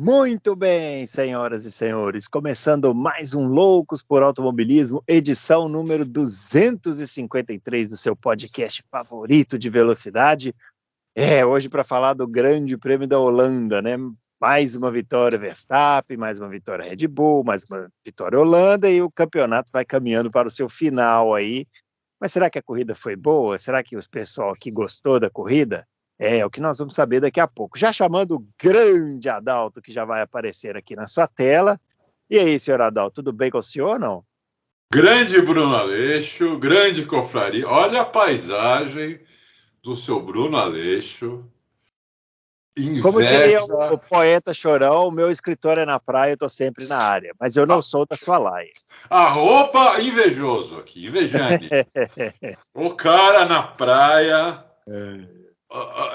Muito bem, senhoras e senhores, começando mais um Loucos por Automobilismo, edição número 253 do seu podcast favorito de velocidade. Hoje para falar do Grande Prêmio da Holanda, né? Mais uma vitória Verstappen, mais uma vitória Red Bull, mais uma vitória Holanda e o campeonato vai caminhando para o seu final aí. Mas será que a corrida foi boa? Será que o pessoal aqui gostou da corrida? É o que nós vamos saber daqui a pouco. Já chamando o grande Adalto, que já vai aparecer aqui na sua tela. E aí, senhor Adalto, tudo bem com o senhor ou não? Grande Bruno Aleixo, grande confraria. Olha a paisagem do seu Bruno Aleixo. Como diria Inveja. o poeta Chorão, o meu escritório é na praia, eu estou sempre na área. Mas eu não sou da sua laia. Arroba invejoso aqui, invejante. O cara na praia.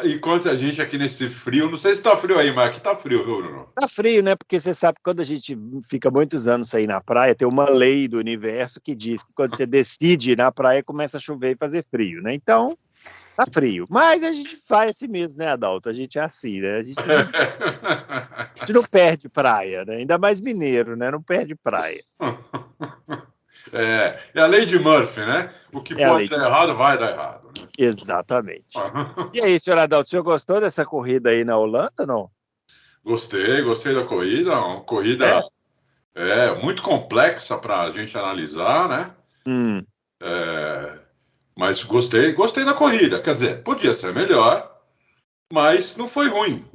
Enquanto a gente aqui nesse frio, não sei se tá frio aí, mas aqui tá frio, viu, Bruno? Tá frio, né? Porque você sabe que quando a gente fica muitos anos aí na praia, tem uma lei do universo que diz que quando você decide ir na praia, começa a chover e fazer frio, né? Então, tá frio. Mas a gente faz assim mesmo, né, Adalto? A gente é assim, né? A gente não perde praia, né? Ainda mais mineiro, né? Não perde praia. É a lei de Murphy, né? O que pode dar errado, vai dar errado. Né? Exatamente. E aí, senhor Adalto, o senhor gostou dessa corrida aí na Holanda, não? Gostei da corrida. Uma corrida muito complexa para a gente analisar, né? Mas gostei da corrida. Quer dizer, podia ser melhor, mas não foi ruim.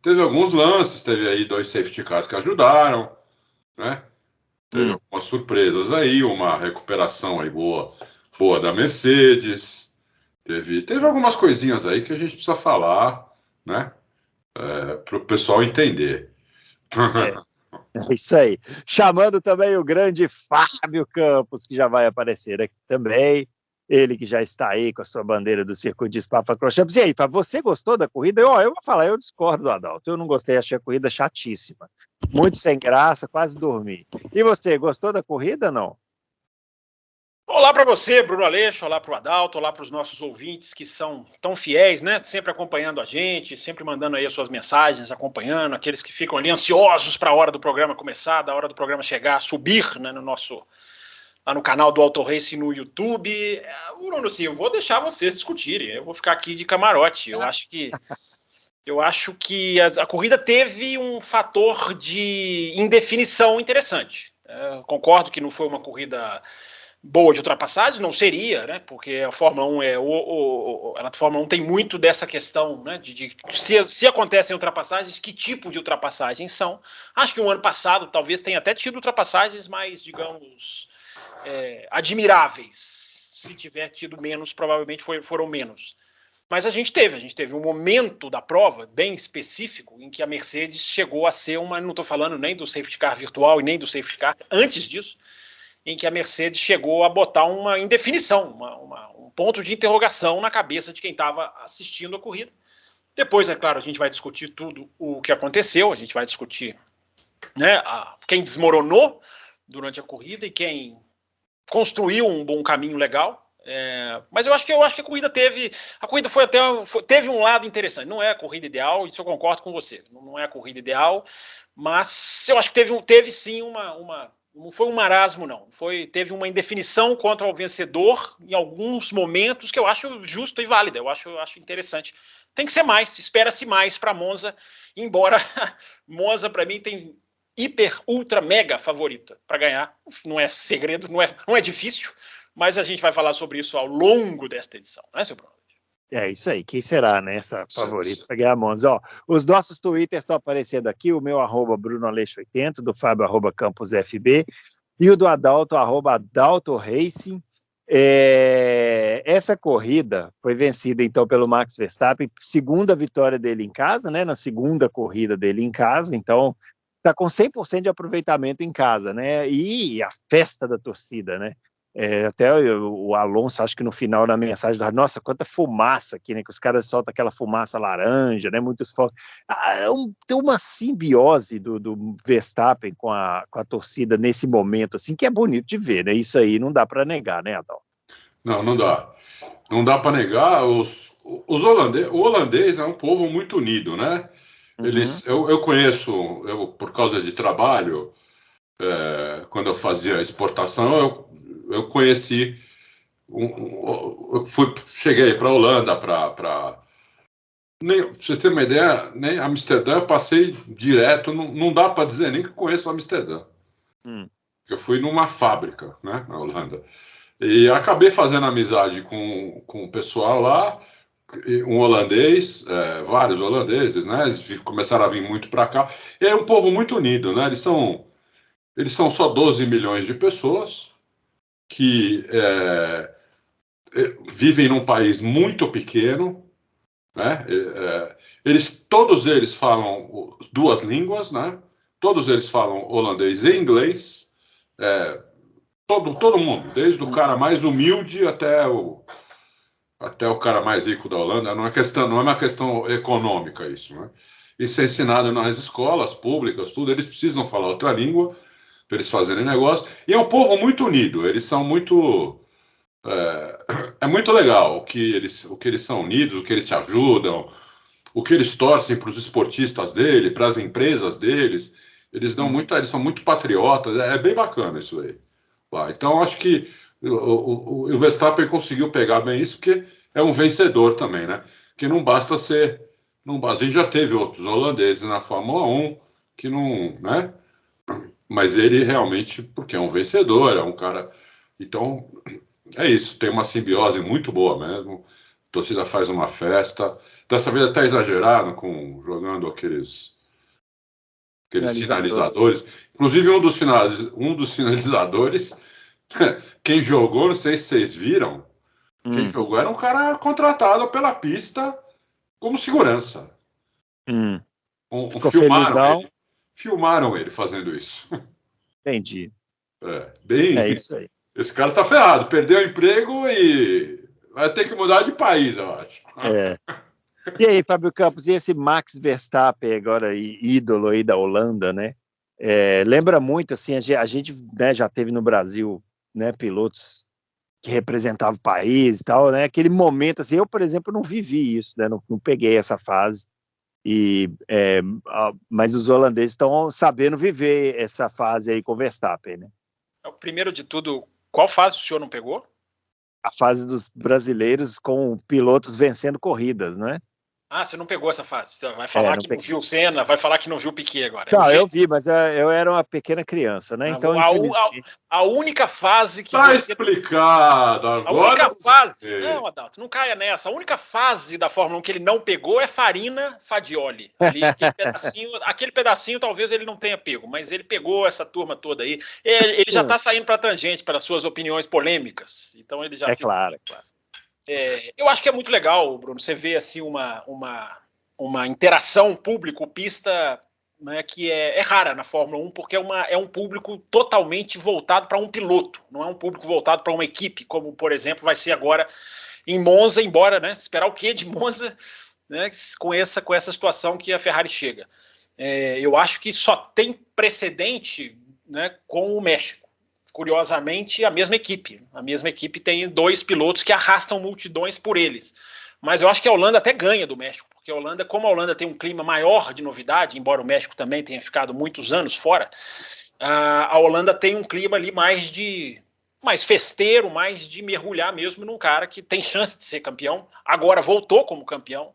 Teve alguns lances, teve aí 2 safety cars que ajudaram, né? Teve algumas surpresas aí, uma recuperação aí boa da Mercedes. Teve algumas coisinhas aí que a gente precisa falar, né? Para o pessoal entender. É isso aí. Chamando também o grande Fábio Campos, que já vai aparecer aqui também. Ele que já está aí com a sua bandeira do circuito de Spa-Francorchamps. E aí, Fábio, você gostou da corrida? Eu vou falar, eu discordo do Adalto. Eu não gostei, achei a corrida chatíssima. Muito sem graça, quase dormi. E você, gostou da corrida, não? Olá para você, Bruno Aleixo, olá para o Adalto, olá para os nossos ouvintes que são tão fiéis, né? Sempre acompanhando a gente, sempre mandando aí as suas mensagens, acompanhando, aqueles que ficam ali ansiosos para a hora do programa começar, da hora do programa chegar, subir, né, lá no canal do Auto Race no YouTube. Bruno, assim, eu vou deixar vocês discutirem, eu vou ficar aqui de camarote. Eu acho que a corrida teve um fator de indefinição interessante. Concordo que não foi uma corrida boa de ultrapassagem, não seria, né? Porque a Fórmula 1 a Fórmula 1 tem muito dessa questão, né? De se acontecem ultrapassagens, que tipo de ultrapassagens são. Acho que o ano passado talvez tenha até tido ultrapassagens mais, digamos, admiráveis. Se tiver tido menos, provavelmente foram menos. Mas a gente teve um momento da prova bem específico em que a Mercedes chegou a ser não estou falando nem do safety car virtual e nem do safety car antes disso, em que a Mercedes chegou a botar uma indefinição, um ponto de interrogação na cabeça de quem estava assistindo a corrida. Depois, é claro, a gente vai discutir tudo o que aconteceu, a gente vai discutir, né, quem desmoronou durante a corrida e quem construiu um bom caminho legal. Mas eu acho que a corrida teve um lado interessante. Não é a corrida ideal, isso eu concordo com você. Não é a corrida ideal, mas eu acho que teve sim não foi um marasmo, não. Teve uma indefinição contra o vencedor em alguns momentos que eu acho justo e válida. Eu acho interessante. Tem que ser mais, espera-se mais para Monza, embora Monza, para mim, tem hiper, ultra, mega favorita para ganhar. Não é segredo, não é difícil, mas a gente vai falar sobre isso ao longo desta edição, né, seu Bruno? É isso aí, quem será, né, essa favorita para ganhar a Monza? Ó, os nossos twitters estão aparecendo aqui, o meu @BrunoAleixo80, do Fábio @CampusFB, e o do Adalto, @AdaltoRacing. Essa corrida foi vencida, então, pelo Max Verstappen, segunda vitória dele em casa, né, na segunda corrida dele em casa, então está com 100% de aproveitamento em casa, né, e a festa da torcida, né, até o Alonso, acho que no final da mensagem, nossa, quanta fumaça aqui, né? Que os caras soltam aquela fumaça laranja, né? Muitos fogos. Tem uma simbiose do Verstappen com a torcida nesse momento, assim, que é bonito de ver, né? Isso aí não dá para negar, né, Adão? Não dá. Não dá para negar. O holandês é um povo muito unido, né? Eu conheço, por causa de trabalho, quando eu fazia exportação, eu conheci, cheguei para a Holanda, pra você ter uma ideia, nem Amsterdã eu passei direto, não dá para dizer nem que conheço Amsterdã. Eu fui numa fábrica, né, na Holanda. E acabei fazendo amizade com o pessoal lá, um holandês, vários holandeses, né? Eles começaram a vir muito para cá. E é um povo muito unido, né? Eles são só 12 milhões de pessoas que vivem num país muito pequeno, né? Todos eles falam duas línguas, né? Todos eles falam holandês e inglês. Todo mundo, desde o cara mais humilde até o cara mais rico da Holanda. Não é uma questão econômica isso, né? Isso é ensinado nas escolas públicas, tudo. Eles precisam falar outra língua para eles fazerem negócio. E é um povo muito unido. Eles são muito... É muito legal o que eles são unidos, o que eles se ajudam, o que eles torcem para os esportistas dele, para as empresas deles. Eles são muito patriotas. É bem bacana isso aí. Então, acho que o Verstappen conseguiu pegar bem isso, porque é um vencedor também, né? Que não basta ser... a gente já teve outros holandeses na Fórmula 1 que não... né? Mas ele realmente, porque é um vencedor, é um cara... Então, é isso. Tem uma simbiose muito boa mesmo. A torcida faz uma festa. Dessa vez até exageraram jogando aqueles sinalizadores. Inclusive, um dos sinalizadores, quem jogou, não sei se vocês viram, quem jogou era um cara contratado pela pista como segurança. Filmaram ele fazendo isso. Entendi. É isso aí. Esse cara tá ferrado, perdeu o emprego e vai ter que mudar de país, eu acho. E aí, Fábio Campos, e esse Max Verstappen, agora ídolo aí da Holanda, né? Lembra muito, assim, a gente, né, já teve no Brasil, né, pilotos que representavam o país e tal, né? Aquele momento, assim, eu, por exemplo, não vivi isso, né? Não peguei essa fase. Mas os holandeses estão sabendo viver essa fase aí com o Verstappen, né? Primeiro de tudo, qual fase o senhor não pegou? A fase dos brasileiros com pilotos vencendo corridas, né? Ah, você não pegou essa fase. Você vai falar que não viu o Senna, vai falar que não viu o Piquet agora. Não, eu vi, mas eu era uma pequena criança, né? Então, a única fase que tá explicado agora. A única fase... Não, Adalto, não caia nessa. A única fase da Fórmula 1 que ele não pegou é Farina Fagioli. Ali, aquele pedacinho talvez ele não tenha pego, mas ele pegou essa turma toda aí. Ele já está saindo para a tangente, pelas suas opiniões polêmicas. Então ele já... Claro. Eu acho que é muito legal, Bruno, você vê assim uma interação público-pista, né, que é rara na Fórmula 1, porque é um público totalmente voltado para um piloto, não é um público voltado para uma equipe, como, por exemplo, vai ser agora em Monza, embora, né, esperar o quê de Monza, né, com essa situação que a Ferrari chega. Eu acho que só tem precedente, né, com o México. Curiosamente, a mesma equipe tem 2 pilotos que arrastam multidões por eles, mas eu acho que a Holanda até ganha do México, porque como a Holanda tem um clima maior de novidade, embora o México também tenha ficado muitos anos fora, a Holanda tem um clima ali mais festeiro, mais de mergulhar mesmo num cara que tem chance de ser campeão, agora voltou como campeão.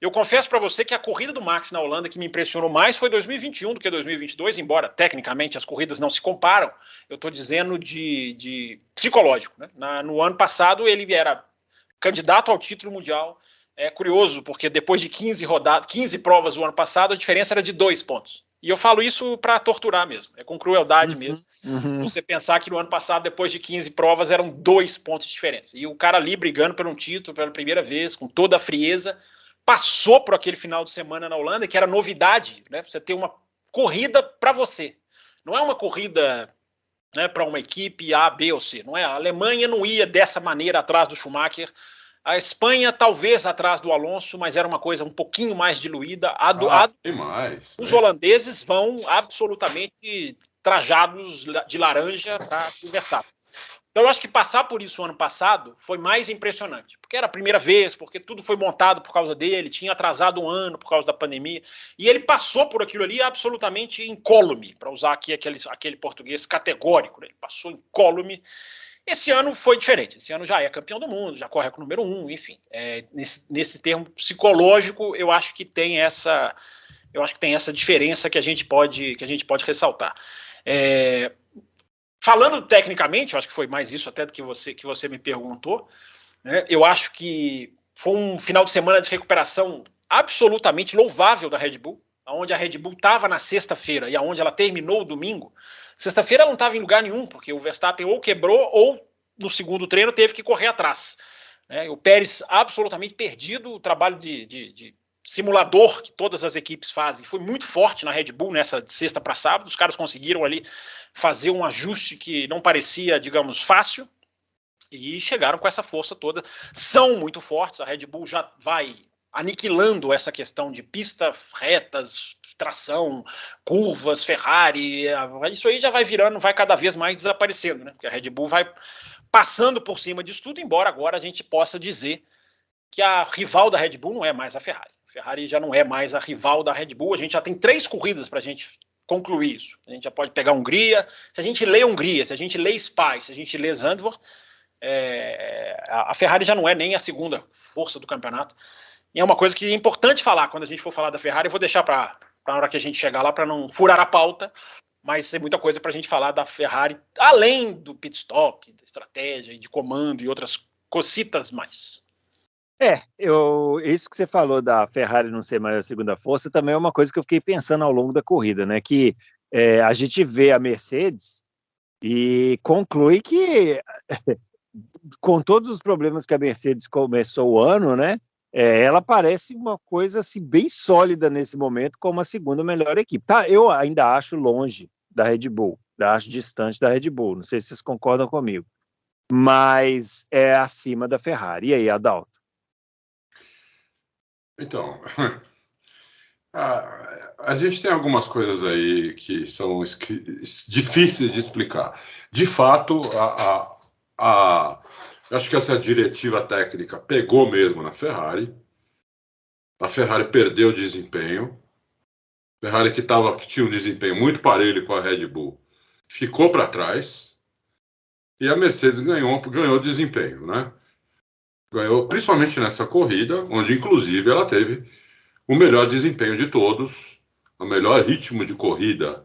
Eu confesso para você que a corrida do Max na Holanda que me impressionou mais foi 2021 do que 2022, embora tecnicamente as corridas não se comparam. Eu estou dizendo de psicológico, né? No ano passado ele era candidato ao título mundial. É curioso, porque depois de 15 provas do ano passado, a diferença era de 2 pontos. E eu falo isso para torturar mesmo, com crueldade mesmo. Você pensar que no ano passado, depois de 15 provas, eram 2 pontos de diferença. E o cara ali brigando por um título pela primeira vez, com toda a frieza, passou por aquele final de semana na Holanda, que era novidade, né? Você ter uma corrida para você. Não é uma corrida, né, para uma equipe A, B ou C. Não é? A Alemanha não ia dessa maneira atrás do Schumacher. A Espanha talvez atrás do Alonso, mas era uma coisa um pouquinho mais diluída. Os holandeses vão absolutamente trajados de laranja para o Verstappen. Então, eu acho que passar por isso ano passado foi mais impressionante, porque era a primeira vez, porque tudo foi montado por causa dele, tinha atrasado um ano por causa da pandemia, e ele passou por aquilo ali absolutamente incólume, para usar aqui aquele português categórico, né? Ele passou incólume. Esse ano foi diferente, esse ano já é campeão do mundo, já corre com o número 1, enfim. Nesse termo psicológico, eu acho que tem essa diferença que a gente pode ressaltar. Falando tecnicamente, eu acho que foi mais isso até do que você me perguntou, né? Eu acho que foi um final de semana de recuperação absolutamente louvável da Red Bull, onde a Red Bull estava na sexta-feira e aonde ela terminou o domingo. Sexta-feira ela não estava em lugar nenhum, porque o Verstappen ou quebrou ou no segundo treino teve que correr atrás. O Pérez absolutamente perdido, o trabalho de simulador que todas as equipes fazem foi muito forte na Red Bull nessa de sexta para sábado. Os caras conseguiram ali fazer um ajuste que não parecia, digamos, fácil e chegaram com essa força toda. São muito fortes, a Red Bull já vai aniquilando essa questão de pista, retas, tração, curvas, Ferrari, isso aí já vai virando, vai cada vez mais desaparecendo, né? Porque a Red Bull vai passando por cima disso tudo, embora agora a gente possa dizer que a rival da Red Bull não é mais a Ferrari. A Ferrari já não é mais a rival da Red Bull, a gente já tem 3 corridas para a gente concluir isso. A gente já pode pegar a Hungria, se a gente lê Hungria, se a gente lê Spa, se a gente lê Zandvoort, a Ferrari já não é nem a segunda força do campeonato. E é uma coisa que é importante falar quando a gente for falar da Ferrari. Eu vou deixar para a hora que a gente chegar lá, para não furar a pauta, mas tem muita coisa para a gente falar da Ferrari, além do pit stop, da estratégia, de comando e outras cositas mais. Isso que você falou da Ferrari não ser mais a segunda força também é uma coisa que eu fiquei pensando ao longo da corrida, né? Que a gente vê a Mercedes e conclui que, com todos os problemas que a Mercedes começou o ano, né? Ela parece uma coisa assim, bem sólida nesse momento, como a segunda melhor equipe. Tá, eu ainda acho longe da Red Bull, acho distante da Red Bull, não sei se vocês concordam comigo, mas é acima da Ferrari. E aí, Adalto? Então, a gente tem algumas coisas aí que são difíceis de explicar. De fato, eu acho que essa diretiva técnica pegou mesmo na Ferrari. A Ferrari perdeu desempenho. A Ferrari que tinha um desempenho muito parelho com a Red Bull ficou para trás. E a Mercedes ganhou desempenho, né? Ganhou principalmente nessa corrida, onde inclusive ela teve o melhor desempenho de todos, o melhor ritmo de corrida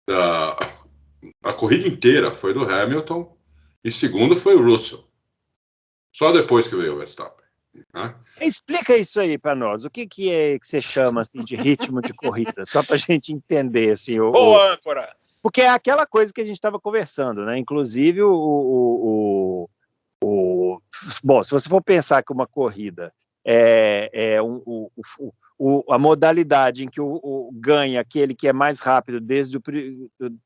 a corrida inteira foi do Hamilton e segundo foi o Russell. Só depois que veio o Verstappen, né? Explica isso aí para nós. O que é que você chama assim, de ritmo de corrida? Só para a gente entender. Assim, Boa, âncora! Porque é aquela coisa que a gente estava conversando, né? Inclusive, bom, se você for pensar que uma corrida a modalidade em que ganha aquele que é mais rápido desde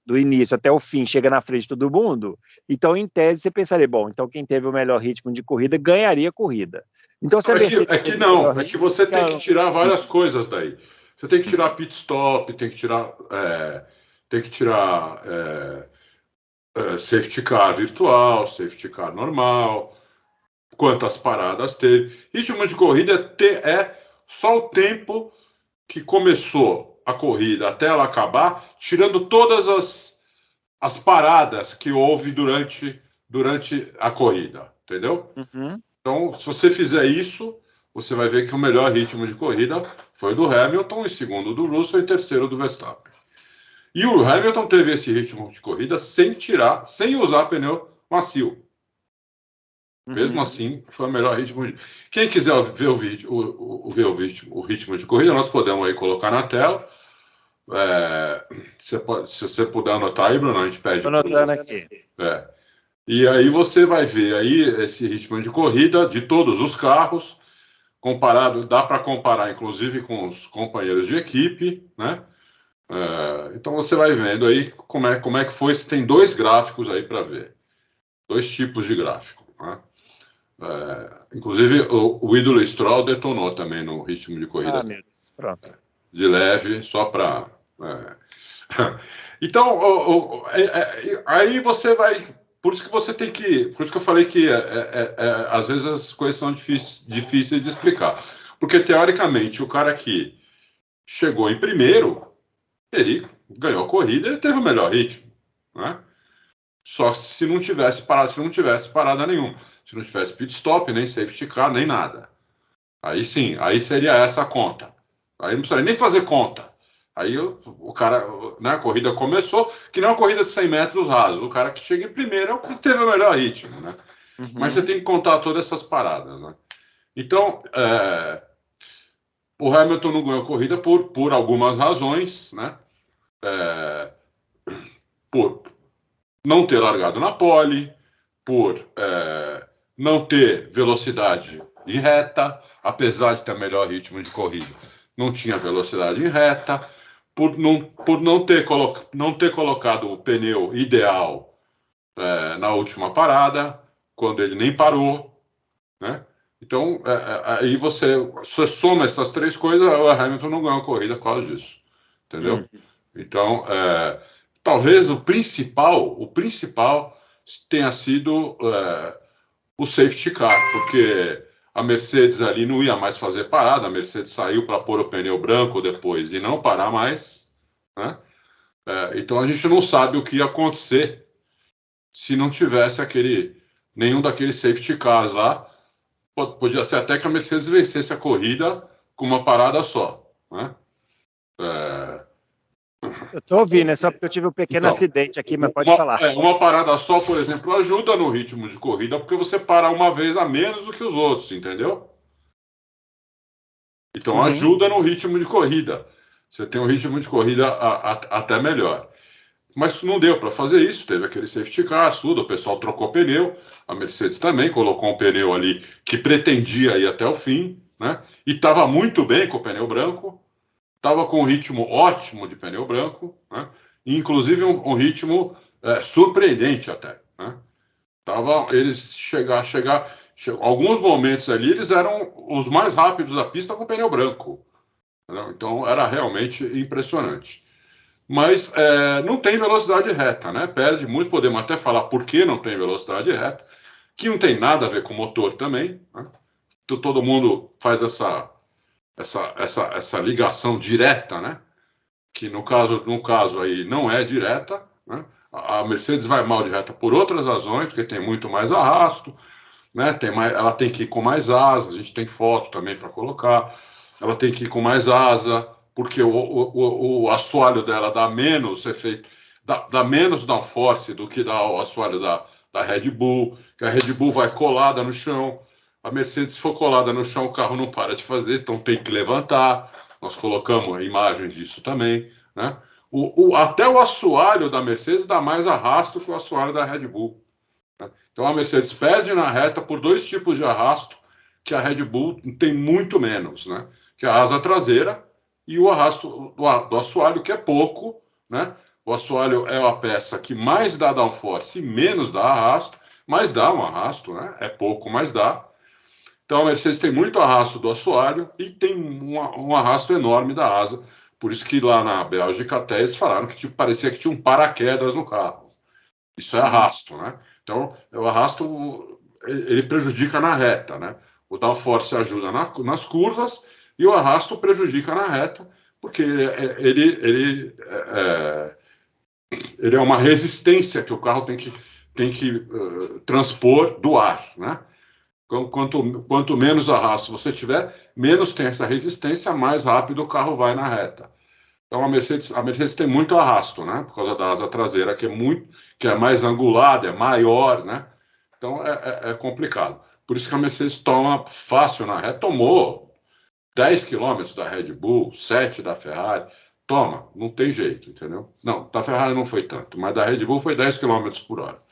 do início até o fim, chega na frente de todo mundo, então, em tese, você pensaria, bom, então quem teve o melhor ritmo de corrida ganharia a corrida. Então, você que você tem que tirar várias coisas daí. Você tem que tirar pit stop, tem que tirar safety car virtual, safety car normal, quantas paradas teve. Ritmo de corrida é só o tempo que começou a corrida até ela acabar, tirando todas as paradas que houve durante a corrida, entendeu? Uhum. Então, se você fizer isso, você vai ver que o melhor ritmo de corrida foi do Hamilton, e segundo do Russell, e terceiro do Verstappen. E o Hamilton teve esse ritmo de corrida sem usar pneu macio. Mesmo assim, foi o melhor ritmo. Quem quiser ver o ritmo de corrida, nós podemos aí colocar na tela. Se você puder anotar aí, Bruno, a gente pede. Estou anotando aqui. E aí você vai ver aí esse ritmo de corrida de todos os carros, dá para comparar, inclusive, com os companheiros de equipe, né? Então você vai vendo aí como é que foi. Você tem 2 gráficos aí para ver. 2 tipos de gráfico, né? Inclusive o ídolo Stroll detonou também no ritmo de corrida. Meu Deus, pronto. De leve, só para... Então, aí você vai por isso que você tem que... Por isso que eu falei que às vezes as coisas são difíceis de explicar. Porque, teoricamente, o cara que chegou em primeiro, ele ganhou a corrida, ele teve o melhor ritmo, né? Só se não tivesse parada nenhuma. Se não tivesse pit stop, nem safety car, nem nada. Aí sim, aí seria essa a conta. Aí não precisaria nem fazer conta. Aí o cara, né, a corrida começou, que não é uma corrida de 100 metros raso. O cara que chega em primeiro é o que teve o melhor ritmo, né? Uhum. Mas você tem que contar todas essas paradas, né? Então, o Hamilton não ganhou a corrida por algumas razões, né? Por não ter largado na pole, por não ter velocidade em reta, apesar de ter melhor ritmo de corrida, não tinha velocidade em reta, por não ter colocado o pneu ideal na última parada, quando ele nem parou, né? Então, aí você soma essas três coisas, o Hamilton não ganhou a corrida por causa disso, entendeu? Então, talvez o principal tenha sido o safety car, porque a Mercedes ali não ia mais fazer parada, a Mercedes saiu para pôr o pneu branco depois e não parar mais, né? Então a gente não sabe o que ia acontecer se não tivesse nenhum daqueles safety cars lá. Podia ser até que a Mercedes vencesse a corrida com uma parada só, né? Eu estou ouvindo, é só porque eu tive um pequeno acidente aqui, mas pode falar. Uma parada só, por exemplo, ajuda no ritmo de corrida, porque você para uma vez a menos do que os outros, entendeu? Então ajuda no ritmo de corrida. Você tem um ritmo de corrida até melhor. Mas não deu para fazer isso, teve aquele safety car, tudo, o pessoal trocou pneu, a Mercedes também colocou um pneu ali que pretendia ir até o fim, né? E estava muito bem com o pneu branco, estava com um ritmo ótimo de pneu branco, né? E, inclusive um ritmo surpreendente até, né? Eles alguns momentos ali eles eram os mais rápidos da pista com pneu branco, entendeu? Então era realmente impressionante. Mas não tem velocidade reta, né? Perde muito, podemos até falar por que não tem velocidade reta, que não tem nada a ver com o motor também, né? Todo mundo faz essa ligação direta, né? Que no caso aí não é direta, né? A Mercedes vai mal de reta por outras razões, porque tem muito mais arrasto, né? Ela tem que ir com mais asa, a gente tem foto também para colocar, ela tem que ir com mais asa, porque o assoalho dela dá menos efeito, dá menos downforce do que dá o assoalho da Red Bull, que a Red Bull vai colada no chão, a Mercedes, se for colada no chão, o carro não para de fazer, então tem que levantar. Nós colocamos imagens disso também, né? Até o assoalho da Mercedes dá mais arrasto que o assoalho da Red Bull, né? Então a Mercedes perde na reta por dois tipos de arrasto que a Red Bull tem muito menos, né? Que é a asa traseira e o arrasto do assoalho, que é pouco, né? O assoalho é a peça que mais dá downforce e menos dá arrasto, mas dá um arrasto, né? É pouco, mas dá. Então a Mercedes tem muito arrasto do assoalho e tem um arrasto enorme da asa. Por isso que lá na Bélgica até eles falaram que parecia que tinha um paraquedas no carro. Isso é arrasto, né? Então o arrasto ele prejudica na reta, né? O downforce ajuda nas curvas e o arrasto prejudica na reta, porque ele é uma resistência que o carro tem que transpor do ar, né? Quanto menos arrasto você tiver, menos tem essa resistência, mais rápido o carro vai na reta. Então a Mercedes tem muito arrasto, né? Por causa da asa traseira, que é mais angulada, é maior, né? Então é complicado. Por isso que a Mercedes toma fácil na reta. Tomou 10 km da Red Bull, 7 da Ferrari. Toma, não tem jeito, entendeu? Não, da Ferrari não foi tanto, mas da Red Bull foi 10 km por hora.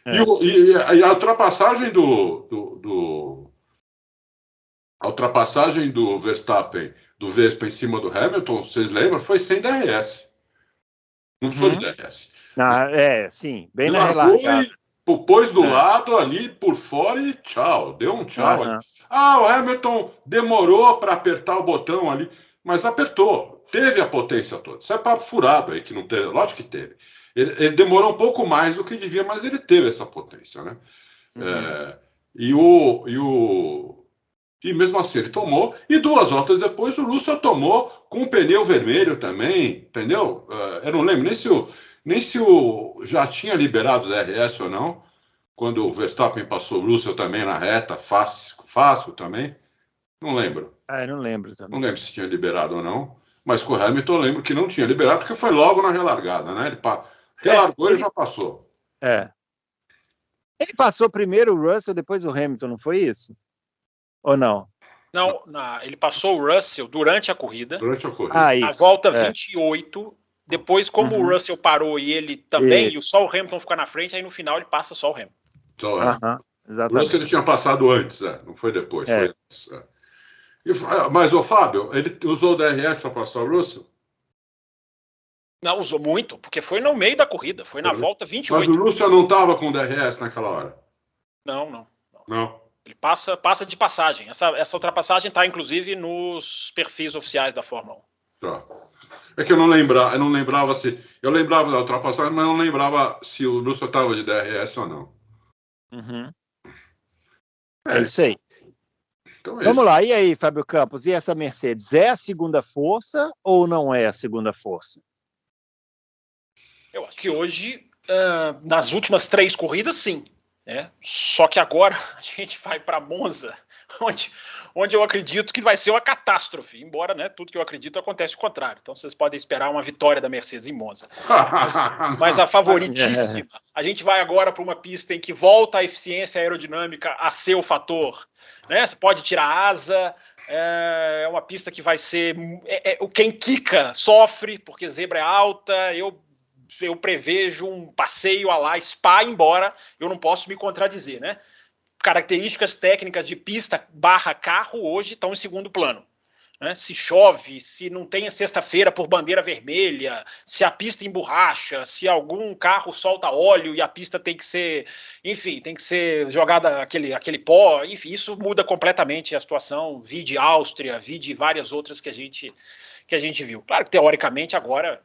E a ultrapassagem a ultrapassagem do Verstappen, do Vespa em cima do Hamilton, vocês lembram? Foi sem DRS. Não foi de DRS. Sim, bem na relargada. Pôs do lado ali, por fora e tchau. Deu um tchau ali. O Hamilton demorou para apertar o botão ali, mas apertou. Teve a potência toda. Isso é papo furado aí que não teve. Lógico que teve. Ele demorou um pouco mais do que devia, mas ele teve essa potência, né? E mesmo assim ele tomou, e 2 voltas depois o Russell tomou com o pneu vermelho também, entendeu? Eu não lembro nem se o já tinha liberado o DRS ou não, quando o Verstappen passou o Russell também na reta, fácil também. Não lembro. Eu não lembro também. Não lembro se tinha liberado ou não, mas com o Hamilton eu lembro que não tinha liberado, porque foi logo na relargada, né? Ele relargou e já passou. Ele passou primeiro o Russell, depois o Hamilton, não foi isso? Ou não? Não, ele passou o Russell durante a corrida. Isso. A volta 28. Depois, como o Russell parou e ele também, e só o Hamilton ficou na frente, aí no final ele passa só o Hamilton. Exatamente. O Russell ele tinha passado antes, não foi depois. Foi antes, Mas o Fábio, ele usou o DRS para passar o Russell? Não, usou muito, porque foi no meio da corrida, foi na volta 28. Mas o Russell não estava com DRS naquela hora? Não. Ele passa de passagem. Essa ultrapassagem está, inclusive, nos perfis oficiais da Fórmula 1. Tá. É que eu não lembrava se... Eu lembrava da ultrapassagem, mas não lembrava se o Russell estava de DRS ou não. É isso aí. Então Vamos lá, e aí, Fábio Campos, e essa Mercedes, é a segunda força ou não é a segunda força? Eu acho que hoje, nas últimas 3 corridas, sim. Só que agora a gente vai para Monza, onde eu acredito que vai ser uma catástrofe, embora tudo que eu acredito acontece o contrário. Então vocês podem esperar uma vitória da Mercedes em Monza. Mas a favoritíssima, a gente vai agora para uma pista em que volta a eficiência aerodinâmica a ser o fator. Você pode tirar a asa, é uma pista que vai ser... Quem quica sofre, porque zebra é alta, eu prevejo um passeio a lá Spa, embora eu não posso me contradizer, né? Características técnicas de pista / carro hoje estão em segundo plano. Se chove, se não tem sexta-feira por bandeira vermelha, se a pista emborracha, se algum carro solta óleo e a pista tem que ser, enfim, tem que ser jogada aquele pó, enfim, isso muda completamente a situação, vide Áustria, vide várias outras que a gente viu. Claro que teoricamente agora,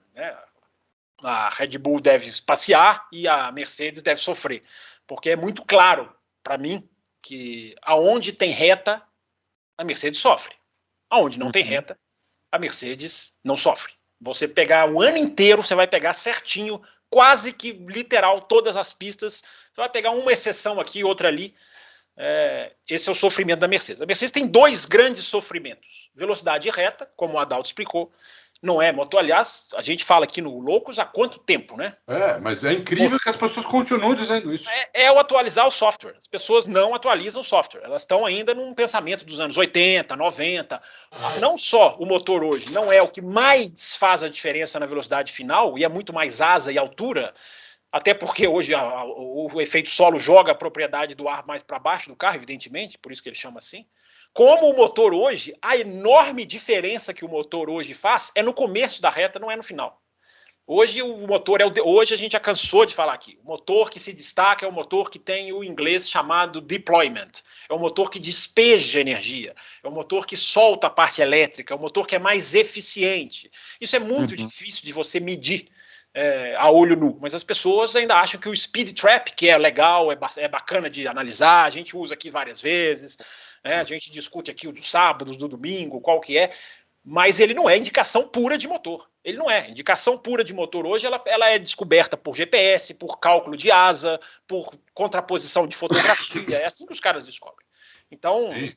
a Red Bull deve passear e a Mercedes deve sofrer, porque é muito claro para mim que aonde tem reta, a Mercedes sofre. Aonde não tem reta, a Mercedes não sofre. Você pegar o ano inteiro, você vai pegar certinho, quase que literal, todas as pistas, você vai pegar uma exceção aqui, outra ali. Esse é o sofrimento da Mercedes. A Mercedes tem 2 grandes sofrimentos. Velocidade reta, como o Adalto explicou, não é motor. Aliás, a gente fala aqui no Loucos há quanto tempo, né? Mas é incrível que as pessoas continuem dizendo isso. É o atualizar o software. As pessoas não atualizam o software. Elas estão ainda num pensamento dos anos 80, 90. Não só o motor hoje não é o que mais faz a diferença na velocidade final, e é muito mais asa e altura, até porque hoje o efeito solo joga a propriedade do ar mais para baixo do carro, evidentemente, por isso que ele chama assim. Como o motor hoje, a enorme diferença que o motor hoje faz é no começo da reta, não é no final. Hoje o motor hoje a gente já cansou de falar aqui. O motor que se destaca é o motor que tem o inglês chamado deployment. É o motor que despeja energia. É o motor que solta a parte elétrica. É o motor que é mais eficiente. Isso é muito difícil de você medir a olho nu. Mas as pessoas ainda acham que o speed trap, que é legal, é bacana de analisar, a gente usa aqui várias vezes. A gente discute aqui o dos sábados, do domingo, qual que é, mas ele não é indicação pura de motor. Ele não é. Indicação pura de motor hoje, ela é descoberta por GPS, por cálculo de asa, por contraposição de fotografia. É assim que os caras descobrem. Então, sim.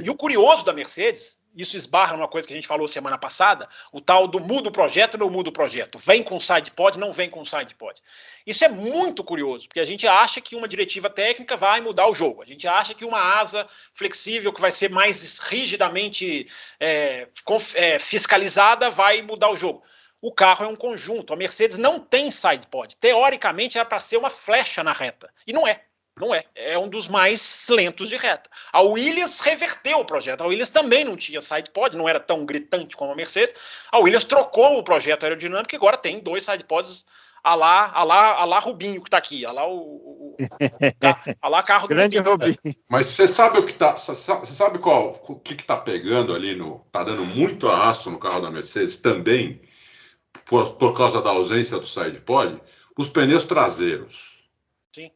E o curioso da Mercedes, isso esbarra numa coisa que a gente falou semana passada, o tal do muda o projeto, não muda o projeto. Vem com side pod, não vem com side pod. Isso é muito curioso, porque a gente acha que uma diretiva técnica vai mudar o jogo. A gente acha que uma asa flexível, que vai ser mais rigidamente fiscalizada, vai mudar o jogo. O carro é um conjunto. A Mercedes não tem side pod. Teoricamente, era para ser uma flecha na reta. E não é. Não é. É um dos mais lentos de reta. A Williams reverteu o projeto. A Williams também não tinha side pod, não era tão gritante como a Mercedes. A Williams trocou o projeto aerodinâmico e agora tem 2 side pods a lá Rubinho, que está aqui. A lá carro do grande Rubinho. Mas você sabe o que tá. Você sabe o que está pegando ali tá dando muito arrasto no carro da Mercedes também, por causa da ausência do side pod? os pneus traseiros. Sim.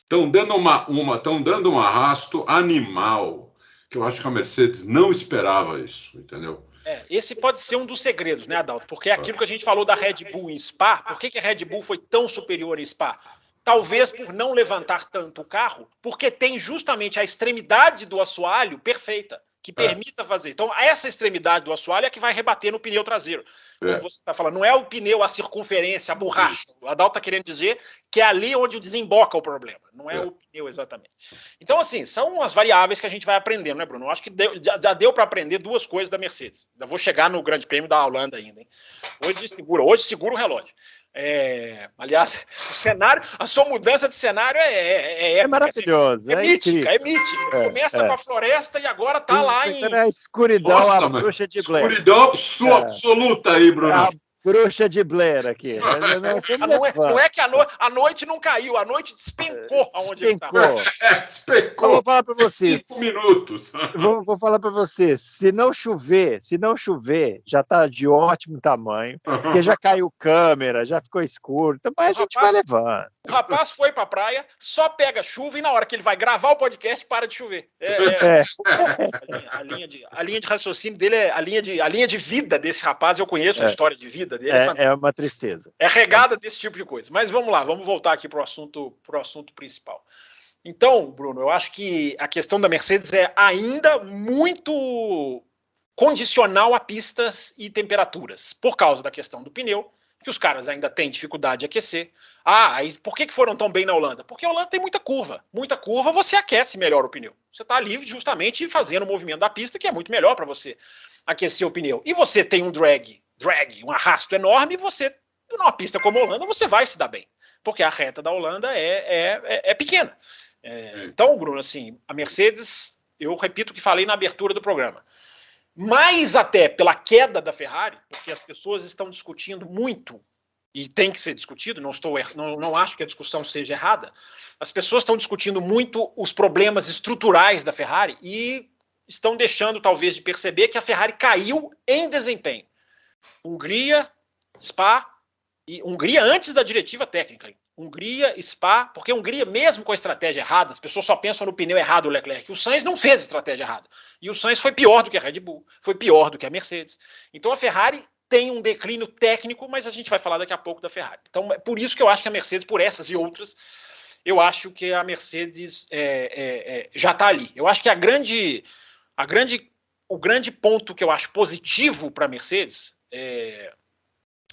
Estão dando um arrasto animal, que eu acho que a Mercedes não esperava isso, entendeu? Esse pode ser um dos segredos, né, Adalto? Porque é aquilo que a gente falou da Red Bull em Spa. Por que a Red Bull foi tão superior em Spa? Talvez por não levantar tanto o carro, porque tem justamente a extremidade do assoalho perfeita, que permita fazer. Então, essa extremidade do assoalho é que vai rebater no pneu traseiro. Como você está falando, não é o pneu, a circunferência, a borracha. O Adalto está querendo dizer que é ali onde desemboca o problema, não é o pneu exatamente. Então, assim, são as variáveis que a gente vai aprendendo, né, Bruno? Eu acho que já deu para aprender duas coisas da Mercedes. Ainda vou chegar no Grande Prêmio da Holanda ainda, hein? Hoje segura o relógio. Aliás, o cenário, a sua mudança de cenário é maravilhoso, é mítica, é mítica. Começa com a floresta e agora tá lá em... A escuridão, nossa, a bruxa de Blair. Escuridão absoluta aí, Bruno. A bruxa de Blair aqui. Não é que a noite não caiu, a noite despencou aonde ele estava. Despencou. Eu vou falar para vocês. 5 minutos. Vou falar para vocês. Se não chover, já está de ótimo tamanho, porque já caiu câmera, já ficou escuro. Então a gente vai levando. O rapaz foi para a praia, só pega chuva e na hora que ele vai gravar o podcast, para de chover. A linha de raciocínio dele a linha de vida desse rapaz, eu conheço a história de vida dele. É uma tristeza. É regada desse tipo de coisa. Mas vamos lá, vamos voltar aqui para o assunto principal. Então, Bruno, eu acho que a questão da Mercedes é ainda muito condicional a pistas e temperaturas, por causa da questão do pneu, que os caras ainda têm dificuldade de aquecer. Por que foram tão bem na Holanda? Porque a Holanda tem muita curva. Muita curva, você aquece melhor o pneu. Você está ali justamente fazendo o movimento da pista, que é muito melhor para você aquecer o pneu. E você tem um drag, um arrasto enorme, e você, numa pista como a Holanda, você vai se dar bem. Porque a reta da Holanda é pequena. Então, Bruno, assim, a Mercedes, eu repito o que falei na abertura do programa, mais até pela queda da Ferrari, porque as pessoas estão discutindo muito, e tem que ser discutido, não acho que a discussão seja errada, as pessoas estão discutindo muito os problemas estruturais da Ferrari e estão deixando, talvez, de perceber que a Ferrari caiu em desempenho. Hungria, Spa, e Hungria antes da diretiva técnica, Hungria, Spa, porque Hungria, mesmo com a estratégia errada, as pessoas só pensam no pneu errado, o Leclerc. O Sainz não fez a estratégia errada. E o Sainz foi pior do que a Red Bull, foi pior do que a Mercedes. Então a Ferrari tem um declínio técnico, mas a gente vai falar daqui a pouco da Ferrari. Então é por isso que eu acho que a Mercedes, por essas e outras, eu acho que a Mercedes já está ali. Eu acho que o grande ponto que eu acho positivo para a Mercedes,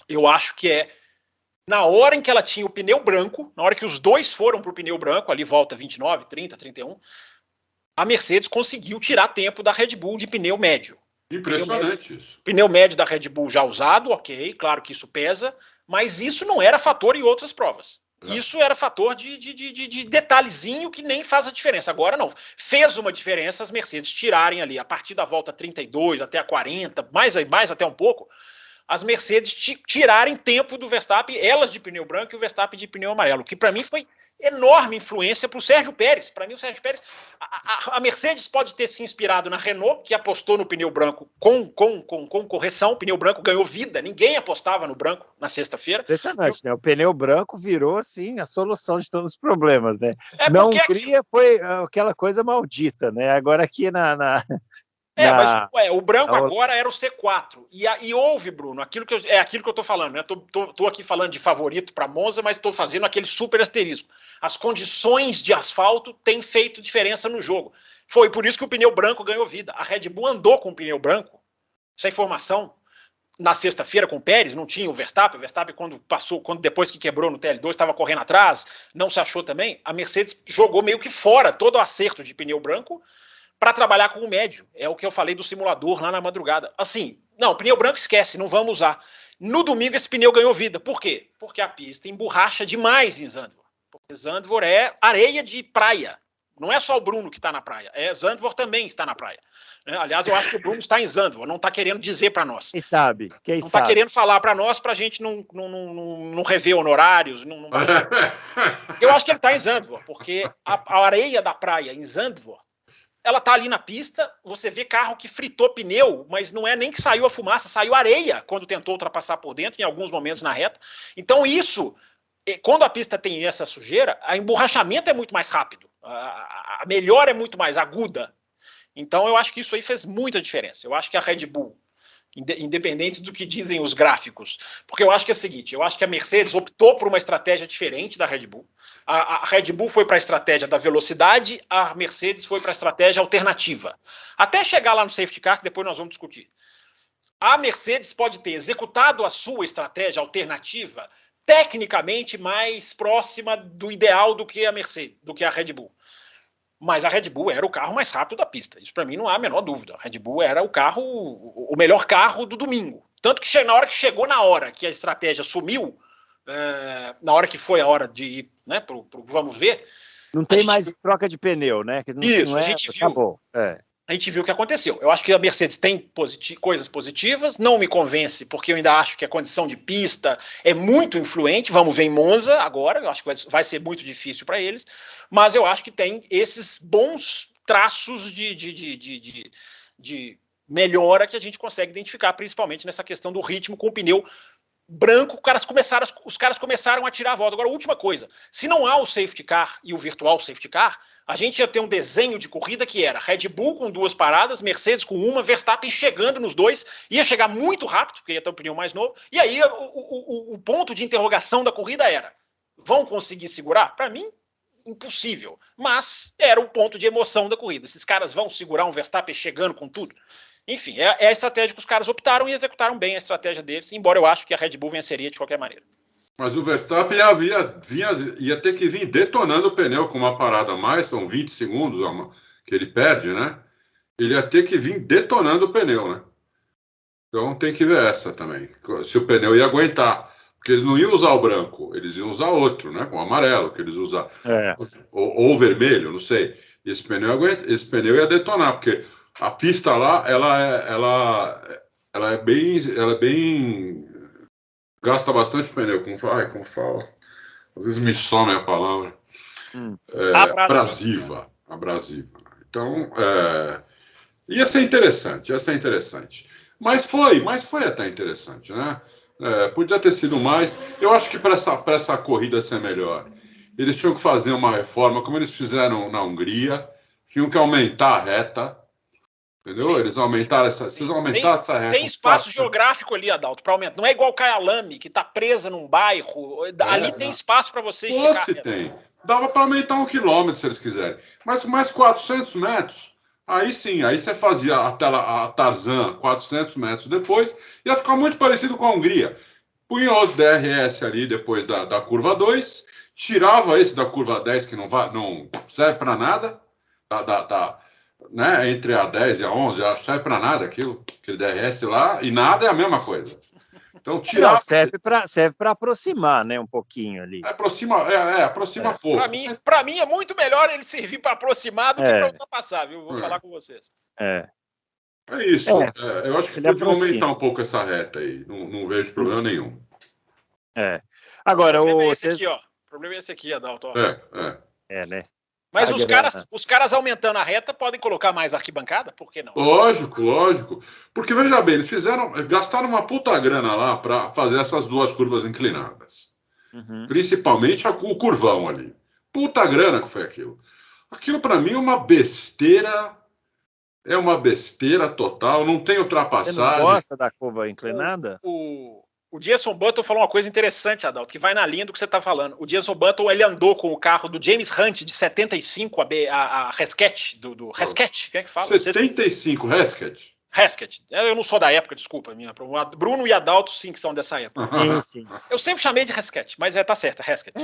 eu acho que na hora em que ela tinha o pneu branco, na hora que os dois foram para o pneu branco, ali volta 29, 30, 31, a Mercedes conseguiu tirar tempo da Red Bull de pneu médio. Impressionante isso. Pneu médio da Red Bull já usado, ok, claro que isso pesa, mas isso não era fator em outras provas. Isso era fator de detalhezinho que nem faz a diferença. Agora não. Fez uma diferença as Mercedes tirarem ali, a partir da volta 32 até a 40, mais até um pouco, as Mercedes tirarem tempo do Verstappen, elas de pneu branco e o Verstappen de pneu amarelo, que para mim foi enorme influência para o Sérgio Pérez. Para mim, o Sérgio Pérez, a Mercedes pode ter se inspirado na Renault, que apostou no pneu branco com correção. O pneu branco ganhou vida, ninguém apostava no branco na sexta-feira. Impressionante, né? O pneu branco virou, assim, a solução de todos os problemas, né? Na Hungria foi aquela coisa maldita, né? Agora aqui mas o branco agora era o C4. E houve, Bruno, aquilo que eu estou falando, né? Estou aqui falando de favorito para Monza, mas estou fazendo aquele super asterisco. As condições de asfalto têm feito diferença no jogo. Foi por isso que o pneu branco ganhou vida. A Red Bull andou com o pneu branco. Essa informação, na sexta-feira com o Pérez, não tinha o Verstappen. O Verstappen, quando depois que quebrou no TL2, estava correndo atrás, não se achou também. A Mercedes jogou meio que fora todo o acerto de pneu branco para trabalhar com o médio. É o que eu falei do simulador lá na madrugada. Assim, não, pneu branco esquece, não vamos usar. No domingo esse pneu ganhou vida. Por quê? Porque a pista emborracha demais em Zandvoort. Porque Zandvoort é areia de praia. Não é só o Bruno que está na praia. Zandvoort também está na praia. Aliás, eu acho que o Bruno está em Zandvoort, não está querendo dizer para nós. Quem sabe? Não está querendo falar para nós, para a gente não rever honorários. Eu acho que ele está em Zandvoort, porque a areia da praia em Zandvoort, ela tá ali na pista, você vê carro que fritou pneu, mas não é nem que saiu a fumaça, saiu areia quando tentou ultrapassar por dentro, em alguns momentos na reta. Então isso quando a pista tem essa sujeira, o emborrachamento é muito mais rápido, a melhora é muito mais aguda. Então eu acho que isso aí fez muita diferença. Eu acho que a Red Bull, independente do que dizem os gráficos, porque eu acho que é o seguinte, eu acho que a Mercedes optou por uma estratégia diferente da Red Bull. A Red Bull foi para a estratégia da velocidade, a Mercedes foi para a estratégia alternativa. Até chegar lá no safety car, que depois nós vamos discutir. A Mercedes pode ter executado a sua estratégia alternativa tecnicamente mais próxima do ideal do que a Mercedes, do que a Red Bull. Mas a Red Bull era o carro mais rápido da pista. Isso para mim não há a menor dúvida. A Red Bull era o melhor carro do domingo. Tanto que na hora que chegou na hora que a estratégia sumiu, na hora que foi a hora de ir, né, pro vamos ver. Não tem mais troca de pneu, né? Que Isso, a gente viu. Acabou. A gente viu o que aconteceu. Eu acho que a Mercedes tem coisas positivas, não me convence, porque eu ainda acho que a condição de pista é muito influente. Vamos ver em Monza agora, eu acho que vai ser muito difícil para eles, mas eu acho que tem esses bons traços de melhora que a gente consegue identificar, principalmente nessa questão do ritmo com o pneu branco. Os caras começaram a tirar a volta. Agora, última coisa, se não há o safety car e o virtual safety car, a gente ia ter um desenho de corrida que era Red Bull com 2 paradas, Mercedes com 1, Verstappen chegando nos 2, ia chegar muito rápido, porque ia ter um pneu mais novo, e aí o ponto de interrogação da corrida era, vão conseguir segurar? Para mim, impossível, mas era o ponto de emoção da corrida. Esses caras vão segurar um Verstappen chegando com tudo? Enfim, é a estratégia que os caras optaram e executaram bem a estratégia deles, embora eu acho que a Red Bull venceria de qualquer maneira. Mas o Verstappen ia ter que vir detonando o pneu com uma parada a mais, são 20 segundos que ele perde, né? Ele ia ter que vir detonando o pneu, né? Então tem que ver essa também, se o pneu ia aguentar. Porque eles não iam usar o branco, eles iam usar outro, né? Com o amarelo que eles usaram. Ou o vermelho, não sei. Esse pneu ia detonar, porque a pista lá, ela é bem gasta bastante pneu, como fala? Às vezes me some a palavra. Abrasiva. Então, ia ser interessante. Mas foi até interessante, né? Podia ter sido mais. Eu acho que para essa corrida ser melhor, eles tinham que fazer uma reforma, como eles fizeram na Hungria, tinham que aumentar a reta. Entendeu? Sim. Eles aumentaram essa reta. Tem espaço geográfico ali, Adalto, para aumentar. Não é igual Kyalami, que está presa num bairro. Ali tem espaço para você esticar. Se tem. Dava para aumentar 1 quilômetro, se eles quiserem. Mas mais 400 metros, aí sim, aí você fazia a Tarzan 400 metros depois, ia ficar muito parecido com a Hungria. Punha os DRS ali depois da curva 2, tirava esse da curva 10, que não serve para nada, né, entre a 10 e a 11, já serve para nada aquele DRS lá, e nada é a mesma coisa. Então, tirar... serve para aproximar, né, um pouquinho ali. Aproxima pouco. Para mim é muito melhor ele servir para aproximar do que para ultrapassar, viu? Vou falar com vocês. É isso. Eu acho que podia aumentar um pouco essa reta aí. Não vejo problema nenhum. Agora, o problema é esse aqui, Adalto. Né? Mas os caras aumentando a reta podem colocar mais arquibancada? Por que não? Lógico. Porque, veja bem, eles gastaram uma puta grana lá para fazer essas 2 curvas inclinadas. Uhum. Principalmente o curvão ali. Puta grana que foi aquilo. Aquilo, para mim, é uma besteira. É uma besteira total. Não tem ultrapassagem. Você não gosta da curva inclinada? O Jenson Button falou uma coisa interessante, Adalto, que vai na linha do que você está falando. O Jenson Button, ele andou com o carro do James Hunt, de 75, a Heskett, do Heskett, quem é que fala? 75, Heskett? Heskett. Eu não sou da época, desculpa. Bruno e Adalto, sim, que são dessa época. Sim. Eu sempre chamei de Heskett, mas tá certo, Heskett.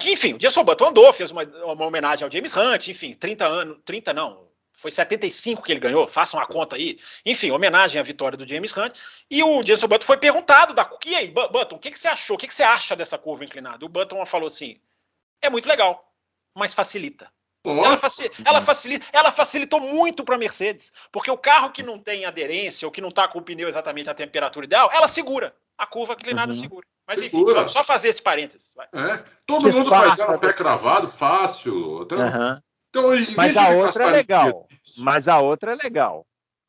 Enfim, o Jenson Button andou, fez uma homenagem ao James Hunt, enfim, 30 não. Foi 75 que ele ganhou, façam a conta aí. Enfim, homenagem à vitória do James Hunt. E o Jenson Button foi perguntado, e aí, Button, o que você achou? O que você acha dessa curva inclinada? O Button falou assim, é muito legal, mas facilita. Ela facilitou muito para a Mercedes, porque o carro que não tem aderência, ou que não está com o pneu exatamente à temperatura ideal, ela segura. A curva inclinada segura. Mas enfim, só fazer esse parênteses. Vai. Todo mundo faz ela pé cravado, fácil. Então, mas a outra é legal.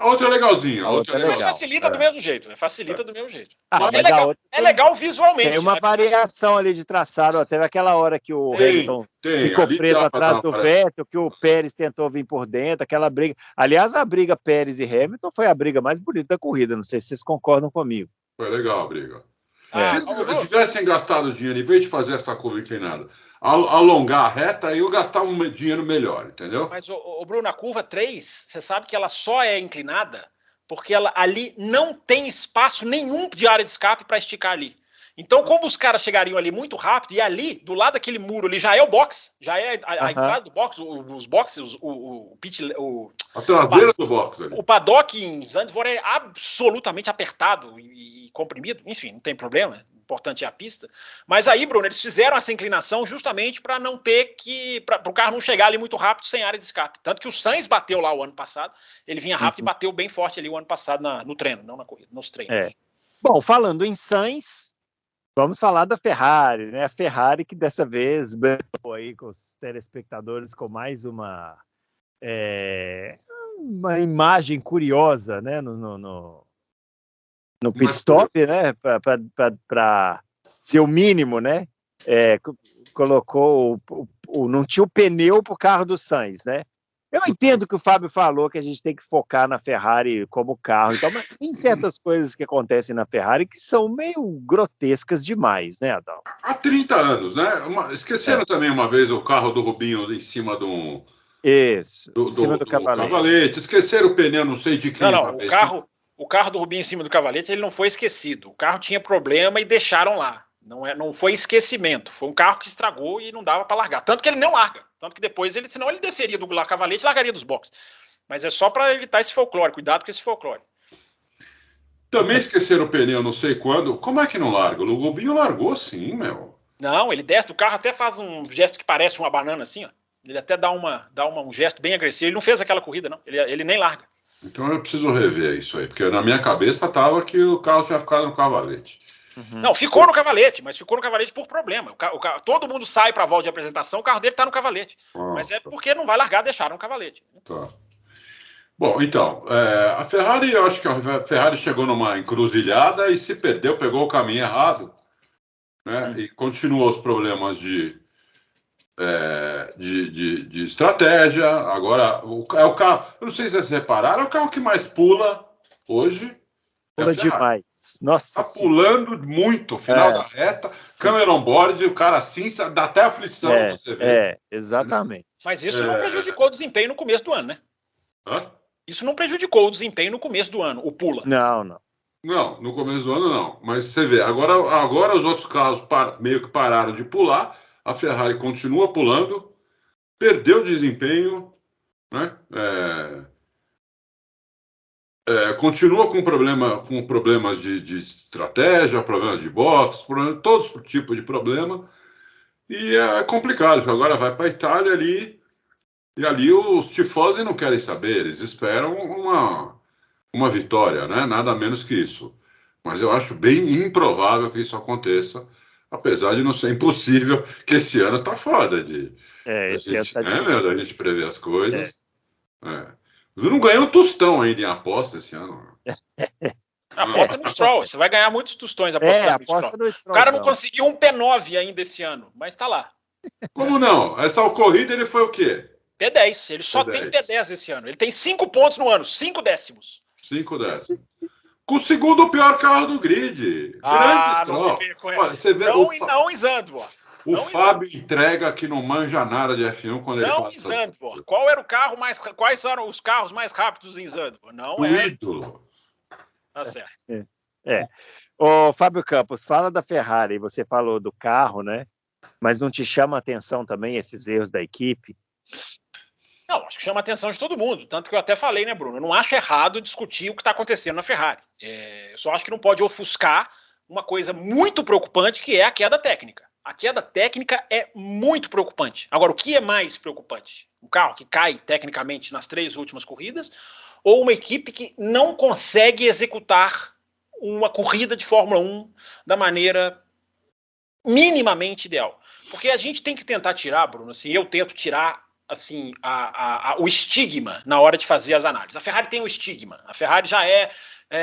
A outra é legalzinha. A outra é legal. Mas facilita do mesmo jeito, né? Facilita do mesmo jeito. Mas é legal visualmente. Tem uma variação ali de traçado. Ó. Teve aquela hora que o Hamilton ficou preso atrás do Vettel, que o Pérez tentou vir por dentro, aquela briga. Aliás, a briga Pérez e Hamilton foi a briga mais bonita da corrida. Não sei se vocês concordam comigo. Foi legal a briga. Se eles tivessem gastado dinheiro, em vez de fazer essa curva inclinada, alongar a reta, aí eu gastava um dinheiro melhor, entendeu? Mas, Bruno, a curva 3, você sabe que ela só é inclinada porque ela ali não tem espaço nenhum de área de escape para esticar ali. Então, como os caras chegariam ali muito rápido, e ali, do lado daquele muro ali, já é o box, já é a entrada do box, os boxes, a traseira do box ali. O paddock em Zandvoort é absolutamente apertado e comprimido, enfim, não tem problema, o importante é a pista. Mas aí, Bruno, eles fizeram essa inclinação justamente para não ter que, para o carro não chegar ali muito rápido sem área de escape. Tanto que o Sainz bateu lá o ano passado, ele vinha rápido e bateu bem forte ali o ano passado no treino, não na corrida, nos treinos. Bom, falando em Sainz, vamos falar da Ferrari, né? A Ferrari que dessa vez brincou aí com os telespectadores com mais uma imagem curiosa, né? No pit stop, né? Para ser o mínimo, né? Colocou não tinha o pneu para o carro do Sainz, né? Eu entendo que o Fábio falou que a gente tem que focar na Ferrari como carro, então, mas tem certas coisas que acontecem na Ferrari que são meio grotescas demais, né, Adão? Há 30 anos, né? Esqueceram também uma vez o carro do Rubinho em cima do... Isso, em cima do cavalete. Esqueceram o pneu, não sei de quem. Não, o carro do Rubinho em cima do cavalete, ele não foi esquecido. O carro tinha problema e deixaram lá. Não foi esquecimento, foi um carro que estragou e não dava para largar. Tanto que ele não larga. Tanto que depois senão ele desceria do cavalete e largaria dos boxes. Mas é só para evitar esse folclore. Cuidado com esse folclore. Também esqueceram o pneu, não sei quando. Como é que não larga? O Rubinho largou sim, meu. Não, ele desce do carro, até faz um gesto que parece uma banana assim, ó. Ele até dá um gesto bem agressivo. Ele não fez aquela corrida, não. Ele nem larga. Então eu preciso rever isso aí. Porque na minha cabeça estava que o carro tinha ficado no cavalete. Não, ficou no cavalete, mas ficou no cavalete por problema. Todo mundo sai para a volta de apresentação, o carro dele está no cavalete. Mas é porque não vai largar, deixaram no cavalete. Tá. Bom, então, a Ferrari, eu acho que a Ferrari chegou numa encruzilhada e se perdeu, pegou o caminho errado, né? E continuou os problemas de estratégia. Agora, é o carro, eu não sei se vocês repararam, é o carro que mais pula hoje. Pula demais. Nossa. Tá pulando muito, final da reta, câmera on board, o cara assim, dá até aflição você ver. Exatamente. Mas isso não prejudicou o desempenho no começo do ano, né? Hã? Isso não prejudicou o desempenho no começo do ano, o pula. Não. Não, no começo do ano não. Mas você vê, agora os outros carros meio que pararam de pular, a Ferrari continua pulando, perdeu desempenho, né? Continua com problemas de estratégia, problemas de boxe, todos os tipos de problema. E é complicado, porque agora vai para a Itália ali, e ali os tifosi não querem saber, eles esperam uma vitória, né? Nada menos que isso. Mas eu acho bem improvável que isso aconteça, apesar de não ser impossível, que esse ano está foda esse ano tá difícil. Da gente prever as coisas. Eu não ganhei um tostão ainda em aposta esse ano. Aposta no Stroll. Você vai ganhar muitos tostões apostando no Stroll. O cara não conseguiu um P9 ainda esse ano, mas tá lá. Como não? Essa corrida ele foi o quê? P10. Ele só tem P10 esse ano. Ele tem 5 pontos no ano, 5 décimos. 5 décimos. Com o segundo pior carro do grid. Grande Stroll. Olha, você vê não em Zandvoort. O Fábio entrega que não manja nada de F1 quando ele fala. Não em Zandvoort. Qual era o carro quais eram os carros mais rápidos em Zandvoort? Não é. Ídolo. Tá certo. Ô, Fábio Campos, fala da Ferrari. Você falou do carro, né? Mas não te chama a atenção também esses erros da equipe? Não, acho que chama a atenção de todo mundo. Tanto que eu até falei, né, Bruno? Eu não acho errado discutir o que está acontecendo na Ferrari. Eu só acho que não pode ofuscar uma coisa muito preocupante, que é a queda técnica. A queda técnica é muito preocupante. Agora, o que é mais preocupante? Um carro que cai tecnicamente nas 3 últimas corridas ou uma equipe que não consegue executar uma corrida de Fórmula 1 da maneira minimamente ideal? Porque a gente tem que tentar tirar, Bruno, assim, eu tento tirar assim, o estigma na hora de fazer as análises. A Ferrari tem um estigma. A Ferrari já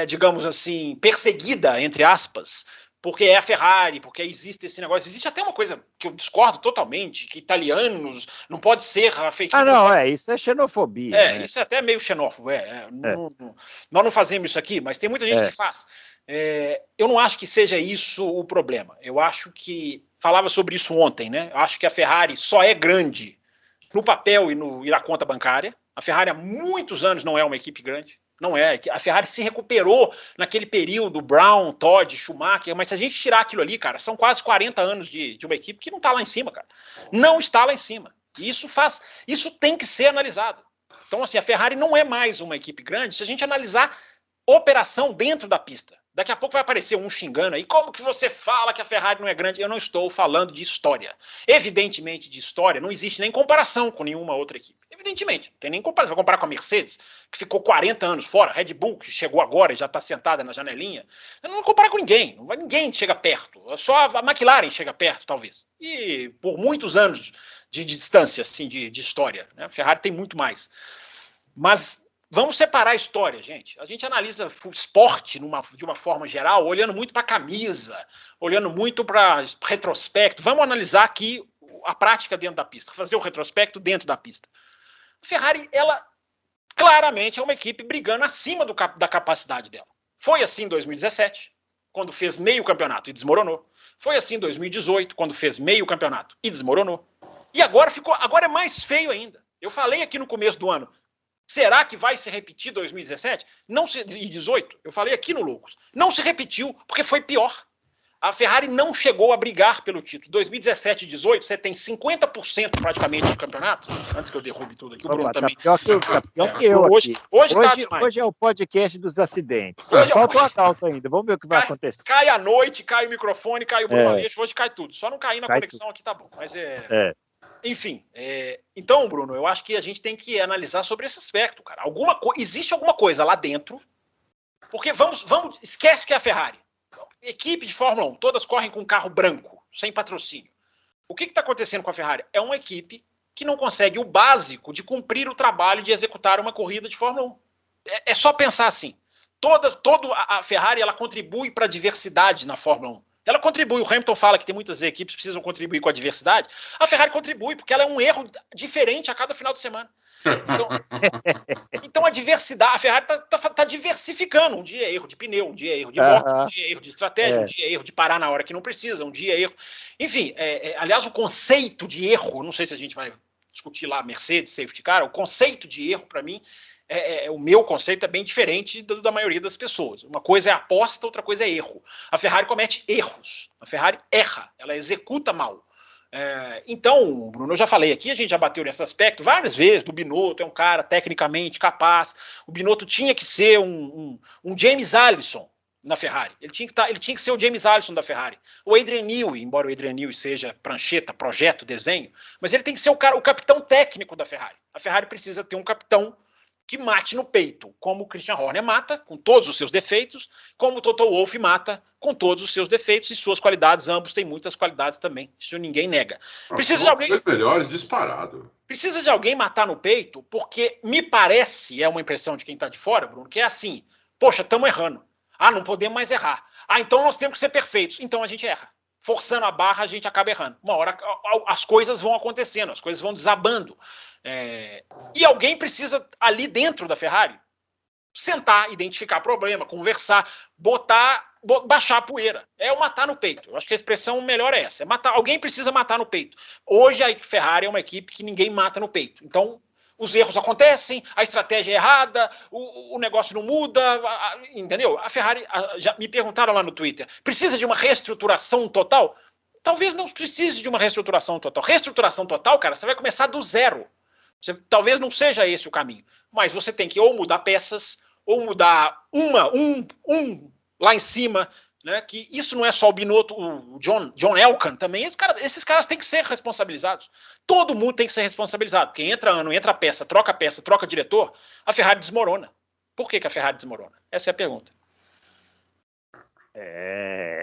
digamos assim, perseguida, entre aspas, porque é a Ferrari, porque existe esse negócio. Existe até uma coisa que eu discordo totalmente, que italianos não pode ser feito. Isso é xenofobia. Né? Isso é até meio xenófobo. Nós não fazemos isso aqui, mas tem muita gente que faz. Eu não acho que seja isso o problema. Eu acho que, falava sobre isso ontem, né? Eu acho que a Ferrari só é grande no papel e na conta bancária. A Ferrari há muitos anos não é uma equipe grande. Não é. A Ferrari se recuperou naquele período, Brown, Todd, Schumacher, mas se a gente tirar aquilo ali, cara, são quase 40 anos de uma equipe que não está lá em cima, cara. Não está lá em cima. E isso tem que ser analisado. Então, assim, a Ferrari não é mais uma equipe grande se a gente analisar operação dentro da pista. Daqui a pouco vai aparecer um xingando aí. Como que você fala que a Ferrari não é grande? Eu não estou falando de história. Evidentemente, de história, não existe nem comparação com nenhuma outra equipe. Evidentemente, não tem nem comparação. Vai comparar com a Mercedes, que ficou 40 anos fora, a Red Bull, que chegou agora e já está sentada na janelinha. Eu não vou comparar com ninguém. Ninguém chega perto. Só a McLaren chega perto, talvez. E por muitos anos de distância, assim, de história. Né? A Ferrari tem muito mais. Mas vamos separar a história, gente. A gente analisa esporte de uma forma geral, olhando muito para a camisa, olhando muito para retrospecto. Vamos analisar aqui a prática dentro da pista, fazer o retrospecto dentro da pista. A Ferrari, ela claramente é uma equipe brigando acima da capacidade dela. Foi assim em 2017, quando fez meio campeonato e desmoronou. Foi assim em 2018, quando fez meio campeonato e desmoronou. E agora é mais feio ainda. Eu falei aqui no começo do ano, será que vai se repetir 2017? E 2018? Eu falei aqui no Loucos. Não se repetiu, porque foi pior. A Ferrari não chegou a brigar pelo título. 2017 e 2018, você tem 50% praticamente de campeonato. Antes que eu derrube tudo aqui, o Bruno também. Pior que eu hoje é o podcast dos acidentes. Falta o Adalto ainda. Vamos ver o que vai acontecer. Cai a noite, cai o microfone, cai o Bruno Aleixo. Hoje cai tudo. Só não cair na conexão aqui, tá bom. Mas Enfim, então, Bruno, eu acho que a gente tem que analisar sobre esse aspecto, cara. Existe alguma coisa lá dentro, porque esquece que é a Ferrari. Equipe de Fórmula 1, todas correm com carro branco, sem patrocínio. O que está acontecendo com a Ferrari? É uma equipe que não consegue o básico de cumprir o trabalho de executar uma corrida de Fórmula 1. É só pensar assim. A Ferrari ela contribui para a diversidade na Fórmula 1. Ela contribui, o Hamilton fala que tem muitas equipes que precisam contribuir com a diversidade. A Ferrari contribui, porque ela é um erro diferente a cada final de semana. Então a diversidade, a Ferrari está diversificando. Um dia é erro de pneu, um dia é erro de moto, um dia é erro de estratégia, um dia é erro de parar na hora que não precisa, um dia é erro. Enfim, aliás, o conceito de erro, não sei se a gente vai discutir lá Mercedes, safety car, o conceito de erro, para mim, o meu conceito é bem diferente da maioria das pessoas. Uma coisa é aposta, outra coisa é erro. A Ferrari comete erros. A Ferrari erra, ela executa mal. Então, Bruno, eu já falei aqui, a gente já bateu nesse aspecto várias vezes, do Binotto, é um cara tecnicamente capaz. O Binotto tinha que ser um James Allison na Ferrari. Ele tinha que ser o James Allison da Ferrari. O Adrian Newey, embora o Adrian Newey seja prancheta, projeto, desenho, mas ele tem que ser o capitão técnico da Ferrari. A Ferrari precisa ter um capitão que mate no peito, como o Christian Horner mata, com todos os seus defeitos, como o Toto Wolff mata, com todos os seus defeitos e suas qualidades. Ambos têm muitas qualidades também, isso ninguém nega. Precisa de alguém... Os melhores, disparado. Precisa de alguém matar no peito, porque me parece, é uma impressão de quem está de fora, Bruno, que é assim, poxa, estamos errando. Não podemos mais errar. Então nós temos que ser perfeitos. Então a gente erra. Forçando a barra, a gente acaba errando. Uma hora as coisas vão acontecendo, as coisas vão desabando. E alguém precisa, ali dentro da Ferrari, sentar, identificar problema, conversar, baixar a poeira. É o matar no peito. Eu acho que a expressão melhor é essa. Alguém precisa matar no peito. Hoje a Ferrari é uma equipe que ninguém mata no peito. Então, os erros acontecem, a estratégia é errada, o negócio não muda, entendeu? A Ferrari, já me perguntaram lá no Twitter, precisa de uma reestruturação total? Talvez não precise de uma reestruturação total. Reestruturação total, cara, você vai começar do zero. Talvez não seja esse o caminho, mas você tem que ou mudar peças, ou mudar um lá em cima, né? Que isso não é só o Binotto, o John Elkann também, esses caras têm que ser responsabilizados. Todo mundo tem que ser responsabilizado, porque entra ano, entra peça, troca diretor, a Ferrari desmorona. Por que a Ferrari desmorona? Essa é a pergunta.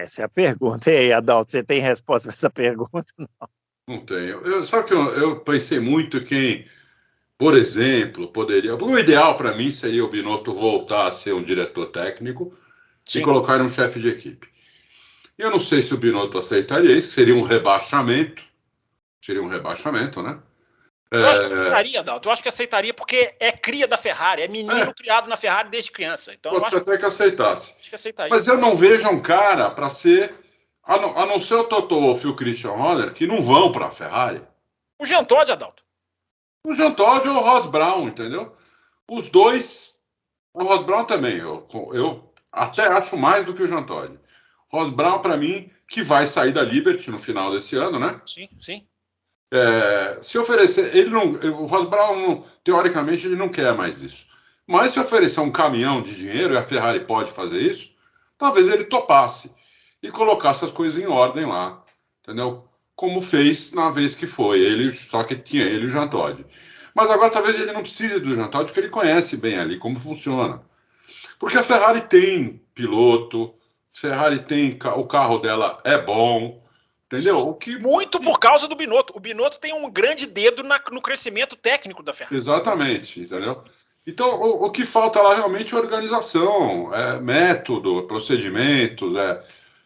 Essa é a pergunta. E aí, Adalto, você tem resposta para essa pergunta? Não. Não tem. Sabe que eu pensei muito quem, por exemplo, poderia... O ideal para mim seria o Binotto voltar a ser um diretor técnico e Sim. colocar um chefe de equipe. Eu não sei se o Binotto aceitaria isso, seria um rebaixamento. Seria um rebaixamento, né? Eu acho que aceitaria, Adalto. Eu acho que aceitaria porque é cria da Ferrari, é menino criado na Ferrari desde criança. Então, pode ser até que aceitasse. Acho que aceitaria. Mas eu não vejo um cara para ser, a não ser o Toto Wolff e o Christian Horner, que não vão para a Ferrari. O Jean Todt, Adalto. O Jean Todt ou o Ross Brown, entendeu? Os dois, o Ross Brown também, eu até acho mais do que o Jean Todt. Ross Brown, para mim, que vai sair da Liberty no final desse ano, né? Sim, sim. Se oferecer, ele não, o Ross Brown, teoricamente, ele não quer mais isso. Mas se oferecer um caminhão de dinheiro, e a Ferrari pode fazer isso, talvez ele topasse e colocasse as coisas em ordem lá, entendeu? Como fez na vez que foi, ele, só que tinha ele e o Jean Todt. Mas agora talvez ele não precise do Jean Todt, porque ele conhece bem ali como funciona. Porque a Ferrari tem piloto, Ferrari tem, o carro dela é bom, entendeu? Muito por causa do Binotto. O Binotto tem um grande dedo no crescimento técnico da Ferrari. Exatamente, entendeu? Então, o que falta lá realmente é organização, é método, procedimentos,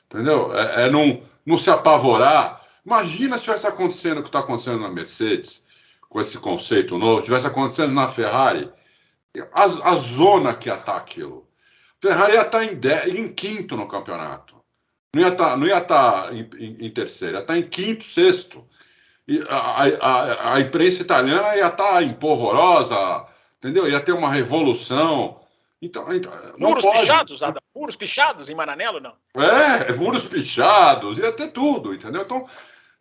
entendeu? É não se apavorar. Imagina se tivesse acontecendo o que está acontecendo na Mercedes, com esse conceito novo, tivesse acontecendo na Ferrari, a zona que ia estar aquilo. Ferrari ia estar em quinto no campeonato. Não ia estar em terceiro, ia estar em quinto, sexto. E a imprensa italiana ia estar empolvorosa, entendeu? Ia ter uma revolução. Então não muros pode. pichados, Adam? Muros pichados em Maranello, não? Muros pichados, ia ter tudo, entendeu? Então,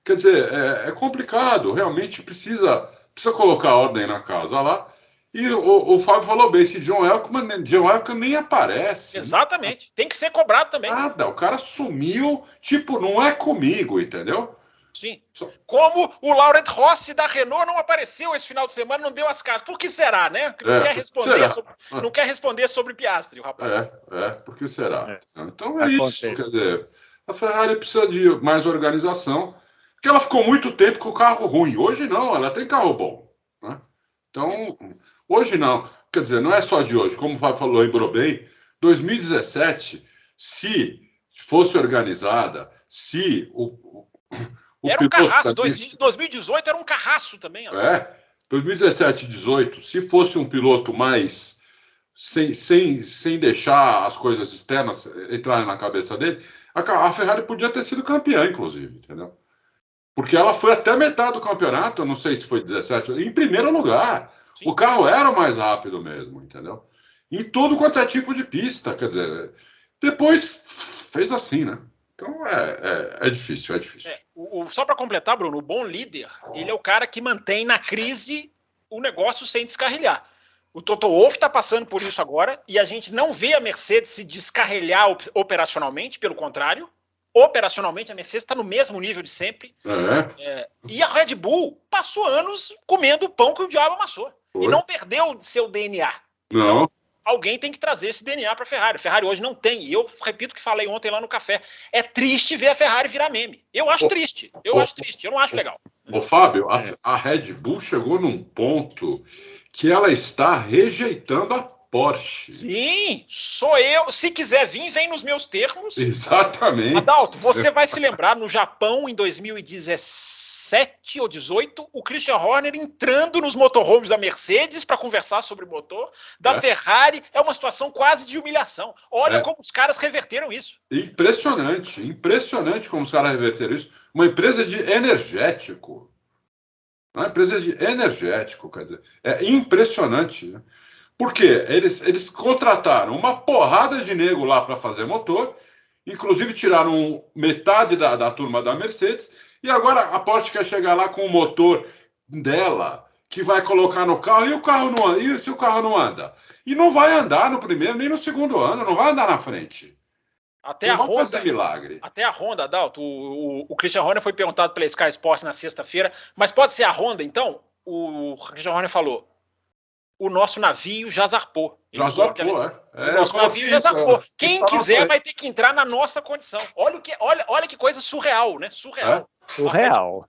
quer dizer, é complicado. Realmente precisa colocar ordem na casa lá. E o Fábio falou bem, esse John Elkann nem aparece. Exatamente. Tem que ser cobrado também. Nada, o cara sumiu, tipo, não é comigo, entendeu? Sim. Como o Laurent Rossi da Renault não apareceu esse final de semana, não deu as caras. Por que será, né? Não quer responder sobre Piastri, o rapaz. Por que será? Então é isso, quer dizer, a Ferrari precisa de mais organização, porque ela ficou muito tempo com o carro ruim. Hoje não, ela tem carro bom, né? Então, hoje não. Quer dizer, não é só de hoje, como o Fábio falou, lembrou bem, 2017, se fosse organizada, se era um carrasco. 2018 era um carrasco também. 2017 e 2018, se fosse um piloto mais sem deixar as coisas externas entrarem na cabeça dele, a Ferrari podia ter sido campeã, inclusive, entendeu? Porque ela foi até metade do campeonato, eu não sei se foi 17, em primeiro lugar. Sim. O carro era o mais rápido mesmo, entendeu? Em tudo quanto é tipo de pista, quer dizer, depois fez assim, né? Então é difícil, é difícil. Só para completar, Bruno, o bom líder, ele é o cara que mantém na crise o negócio sem descarrilhar. O Toto Wolff está passando por isso agora e a gente não vê a Mercedes se descarrilhar operacionalmente, pelo contrário. Operacionalmente, a Mercedes está no mesmo nível de sempre. E a Red Bull passou anos comendo o pão que o diabo amassou. E não perdeu seu DNA. Não. Então, alguém tem que trazer esse DNA para a Ferrari. A Ferrari hoje não tem. E eu repito o que falei ontem lá no café. É triste ver a Ferrari virar meme. Eu acho triste. Eu não acho legal. Ô, Fábio, a Red Bull chegou num ponto que ela está rejeitando a Porsche. Sim, sou eu. Se quiser vir, vem nos meus termos. Exatamente. Adalto, você vai se lembrar, no Japão, em 2017 ou 2018, o Christian Horner entrando nos motorhomes da Mercedes para conversar sobre motor. Da Ferrari, é uma situação quase de humilhação. Olha como os caras reverteram isso. Impressionante como os caras reverteram isso. Uma empresa de energético. Uma empresa de energético, quer dizer, é impressionante, né? Porque eles contrataram uma porrada de nego lá para fazer motor, inclusive tiraram metade da turma da Mercedes, e agora a Porsche quer chegar lá com o motor dela, que vai colocar no carro, e o carro não anda, e se o carro não anda? E não vai andar no primeiro nem no segundo ano, não vai andar na frente. Até não a vai Honda, fazer milagre. Até a Honda, Adalto, o Christian Horner foi perguntado pela Sky Sports na sexta-feira, mas pode ser a Honda, então? O Christian Horner falou, o nosso navio já zarpou. Já zarpou, O nosso navio já zarpou. Quem quiser vai ter que entrar na nossa condição. Olha que coisa surreal, né? Surreal. Surreal.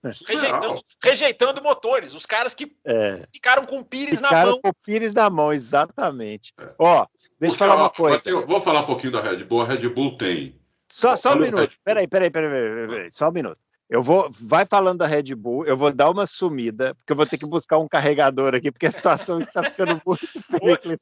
Rejeitando motores. Os caras que ficaram com o Pires na mão. Ficaram com o Pires na mão, exatamente. Ó, deixa eu falar uma coisa. Vou falar um pouquinho da Red Bull. A Red Bull tem... Só um minuto. Peraí. Só um minuto. Vai falando da Red Bull, eu vou dar uma sumida, porque eu vou ter que buscar um carregador aqui, porque a situação está ficando muito perigosa.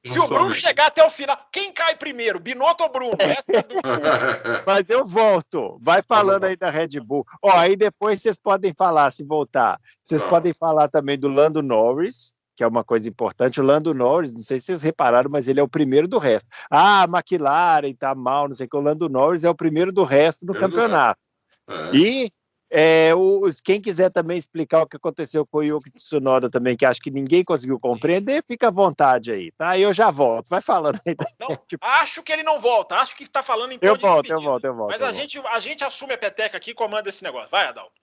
Se o Bruno chegar até o final, quem cai primeiro, Binotto ou Bruno? Essa é a dúvida. Mas eu volto. Vai falando aí da Red Bull. Ó, aí depois vocês podem falar, se voltar. Vocês podem falar também do Lando Norris, que é uma coisa importante. O Lando Norris, não sei se vocês repararam, mas ele é o primeiro do resto. A McLaren tá mal, não sei o que. O Lando Norris é o primeiro do resto no campeonato. E quem quiser também explicar o que aconteceu com o Yuki Tsunoda também, que acho que ninguém conseguiu compreender, fica à vontade aí, tá? Eu já volto, vai falando aí. Acho que ele não volta, acho que está falando em Eu volto. Mas a gente assume a peteca aqui e comanda esse negócio. Vai, Adalto.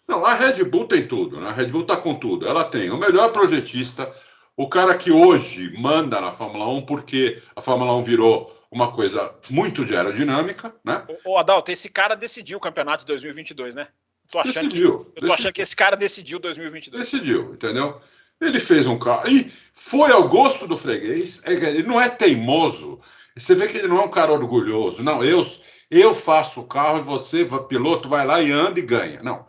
Não, a Red Bull tem tudo, né? A Red Bull está com tudo. Ela tem o melhor projetista, o cara que hoje manda na Fórmula 1, porque a Fórmula 1 virou uma coisa muito de aerodinâmica, né? Ô, Adalto, esse cara decidiu o campeonato de 2022, né? Eu tô achando que esse cara decidiu 2022. Decidiu, entendeu? Ele fez um carro e foi ao gosto do freguês. Ele não é teimoso. Você vê que ele não é um cara orgulhoso. Não, eu faço o carro e você, piloto, vai lá e anda e ganha. Não.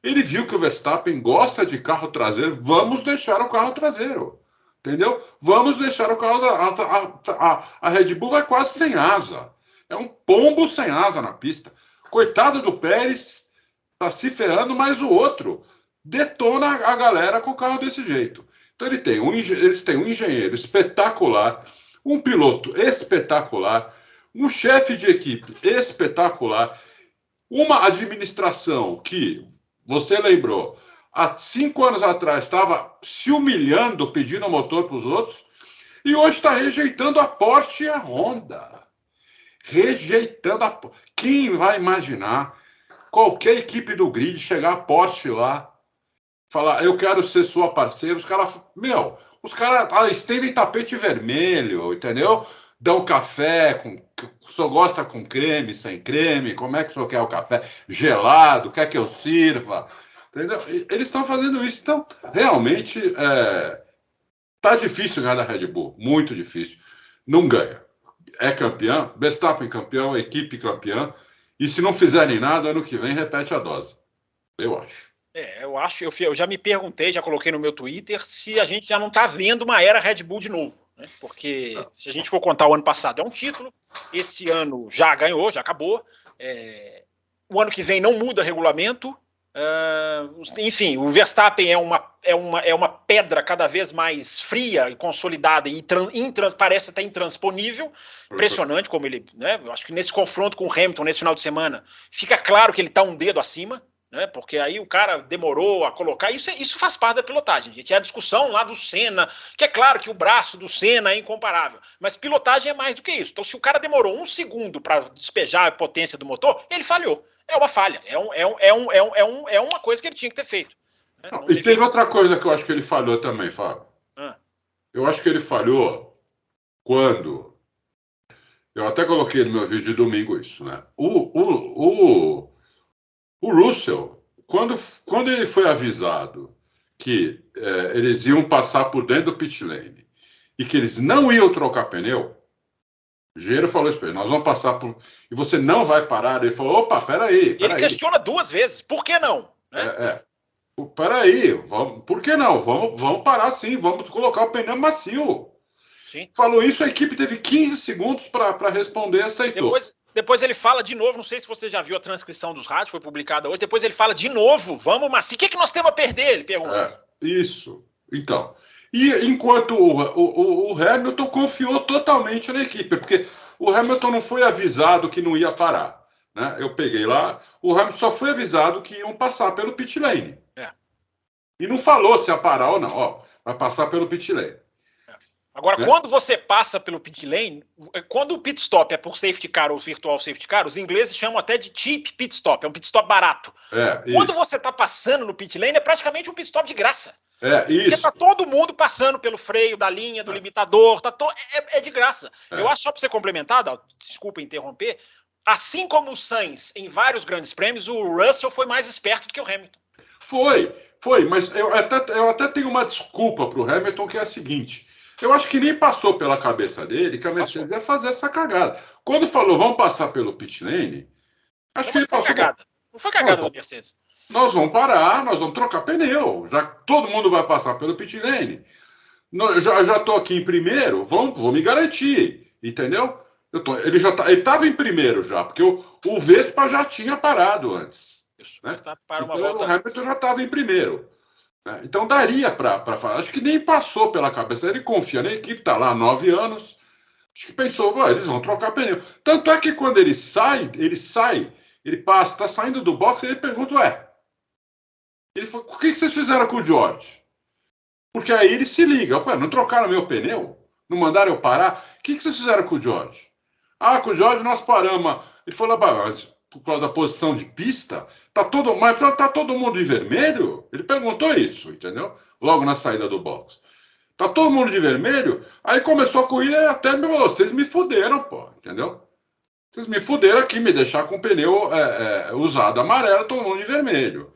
Ele viu que o Verstappen gosta de carro traseiro. Vamos deixar o carro traseiro. Entendeu? Vamos deixar o carro... A Red Bull vai quase sem asa. É um pombo sem asa na pista. Coitado do Pérez, tá se ferrando, mas o outro detona a galera com o carro desse jeito. Então eles têm um engenheiro espetacular, um piloto espetacular, um chefe de equipe espetacular, uma administração que, você lembrou, há 5 anos atrás estava se humilhando, pedindo motor para os outros, e hoje está rejeitando a Porsche e a Honda. Rejeitando a... Quem vai imaginar qualquer equipe do grid chegar a Porsche lá, falar, eu quero ser sua parceira, os caras, os caras estendem tapete vermelho, entendeu? Dão café, só gosta com creme, sem creme, como é que o senhor quer o café? Gelado, quer que eu sirva? Entendeu? Eles estão fazendo isso, então realmente tá difícil ganhar da Red Bull, muito difícil. Não ganha. É campeão, Verstappen campeão, equipe campeã, e se não fizerem nada, ano que vem repete a dose. Eu acho. Eu já me perguntei, já coloquei no meu Twitter, se a gente já não está vendo uma era Red Bull de novo, né? Porque se a gente for contar o ano passado é um título, esse ano já ganhou, já acabou, o ano que vem não muda regulamento, enfim, o Verstappen é uma pedra cada vez mais fria e consolidada e parece até intransponível. Impressionante como ele, né? Eu acho que nesse confronto com o Hamilton nesse final de semana fica claro que ele está um dedo acima, né? Porque aí o cara demorou a colocar. Isso faz parte da pilotagem, gente. É a discussão lá do Senna, que é claro que o braço do Senna é incomparável, mas pilotagem é mais do que isso. Então, se o cara demorou 1 segundo para despejar a potência do motor, ele falhou. É uma falha, é uma coisa que ele tinha que ter feito. Né? E teve outra coisa que eu acho que ele falhou também, Fábio. Eu acho que ele falhou quando... Eu até coloquei no meu vídeo de domingo isso, né? O Russell, quando ele foi avisado que eles iam passar por dentro do pit lane e que eles não iam trocar pneu, o engenheiro falou isso para ele, nós vamos passar por... E você não vai parar. Ele falou, opa, peraí. Ele questiona 2 vezes, por que não? Peraí, por que não? Vamos parar sim, vamos colocar o pneu macio. Sim. Falou isso, a equipe teve 15 segundos para responder e aceitou. Depois ele fala de novo, não sei se você já viu a transcrição dos rádios, foi publicada hoje, depois ele fala de novo, vamos macio. O que nós temos a perder? Ele pergunta. Isso, então... E enquanto o Hamilton confiou totalmente na equipe, porque o Hamilton não foi avisado que não ia parar. Né? Eu peguei lá, o Hamilton só foi avisado que iam passar pelo pit lane. E não falou se ia parar ou não. Vai passar pelo pit lane. Agora, quando você passa pelo pit lane, quando o pit stop é por safety car ou virtual safety car, os ingleses chamam até de cheap pit stop, é um pit stop barato. Quando você está passando no pit lane, é praticamente um pit stop de graça. Isso. Porque tá todo mundo passando pelo freio da linha, do limitador, é de graça. Eu acho, só para você complementar, desculpa interromper, assim como o Sainz em vários grandes prêmios, o Russell foi mais esperto do que o Hamilton. Foi, mas eu até tenho uma desculpa para o Hamilton, que é a seguinte: eu acho que nem passou pela cabeça dele que a Mercedes ia fazer essa cagada. Quando falou, vamos passar pelo pit lane, acho que ele passou. Cagada. Não foi cagada da Mercedes. Nós vamos parar, nós vamos trocar pneu. Já todo mundo vai passar pelo pit lane. Já estou aqui em primeiro, vou me garantir, entendeu? Ele estava em primeiro já, porque o Vespa já tinha parado antes. Né? Então, o Hamilton já estava em primeiro. Né? Então daria para fazer. Acho que nem passou pela cabeça. Ele confia na equipe, está lá há 9 anos. Acho que pensou, eles vão trocar pneu. Tanto é que quando ele passa, está saindo do box, ele pergunta, ele falou, o que vocês fizeram com o George? Porque aí ele se liga, não trocaram meu pneu? Não mandaram eu parar? O que vocês fizeram com o George? Com o George nós paramos. Ele falou, mas por causa da posição de pista, tá todo mundo de vermelho? Ele perguntou isso, entendeu? Logo na saída do box. Tá todo mundo de vermelho? Aí começou a corrida e até me falou, vocês me fuderam, pô, entendeu? Vocês me fuderam aqui, me deixar com o pneu usado amarelo, todo mundo de vermelho.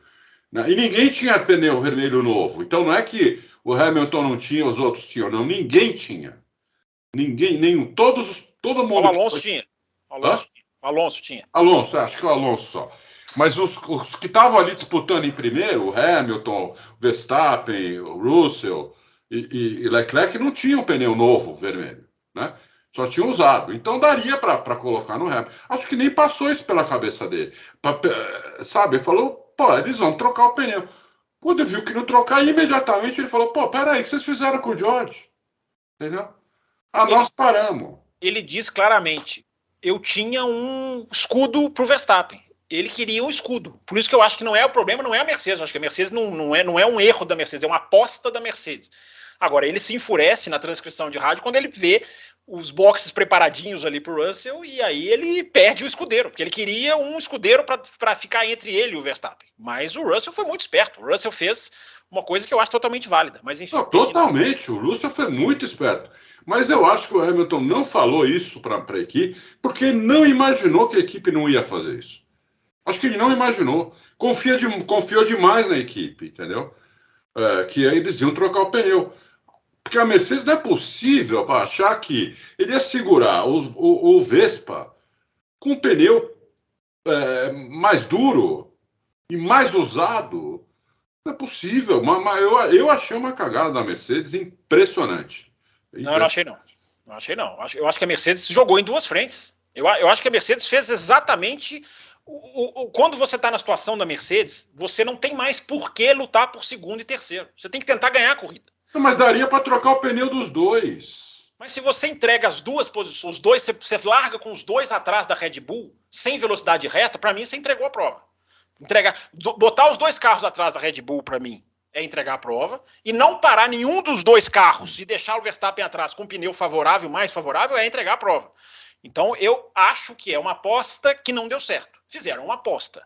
E ninguém tinha pneu vermelho novo. Então não é que o Hamilton não tinha, os outros tinham. Não, ninguém tinha. Nenhum. Todo mundo. O Alonso tinha. Alonso tinha. Acho que o Alonso só. Mas os que estavam ali disputando em primeiro, o Hamilton, o Verstappen, o Russell e Leclerc, não tinham pneu novo vermelho, né? Só tinham usado. Então daria para colocar no Hamilton. Acho que nem passou isso pela cabeça dele. Sabe? Ele falou, eles vão trocar o pneu. Quando viu que não trocar, imediatamente ele falou, peraí, o que vocês fizeram com o George? Entendeu? Nós paramos. Ele diz claramente, eu tinha um escudo pro Verstappen. Ele queria um escudo. Por isso que eu acho que não é o problema, não é a Mercedes. Eu acho que a Mercedes não é um erro da Mercedes, é uma aposta da Mercedes. Agora, ele se enfurece na transcrição de rádio quando ele vê os boxes preparadinhos ali pro Russell e aí ele perde o escudeiro, porque ele queria um escudeiro para ficar entre ele e o Verstappen. Mas o Russell foi muito esperto. O Russell fez uma coisa que eu acho totalmente válida. Mas enfim. Totalmente. O Russell foi muito esperto. Mas eu acho que o Hamilton não falou isso para a equipe porque ele não imaginou que a equipe não ia fazer isso. Acho que ele não imaginou. Confiou demais na equipe, entendeu? Que aí eles iam trocar o pneu. Porque a Mercedes não é possível para achar que ele ia segurar o Vespa com um pneu mais duro e mais usado. Não é possível. Eu achei uma cagada da Mercedes impressionante. Não, eu não achei não. Não achei não. Eu acho que a Mercedes jogou em duas frentes. Eu acho que a Mercedes fez exatamente... Quando você está na situação da Mercedes, você não tem mais por que lutar por segundo e terceiro. Você tem que tentar ganhar a corrida. Mas daria para trocar o pneu dos dois. Mas se você entrega as duas posições, os dois, você larga com os dois atrás da Red Bull, sem velocidade reta, para mim você entregou a prova. Botar os dois carros atrás da Red Bull, para mim, é entregar a prova. E não parar nenhum dos dois carros e deixar o Verstappen atrás com um pneu favorável, mais favorável, é entregar a prova. Então, eu acho que é uma aposta que não deu certo. Fizeram uma aposta.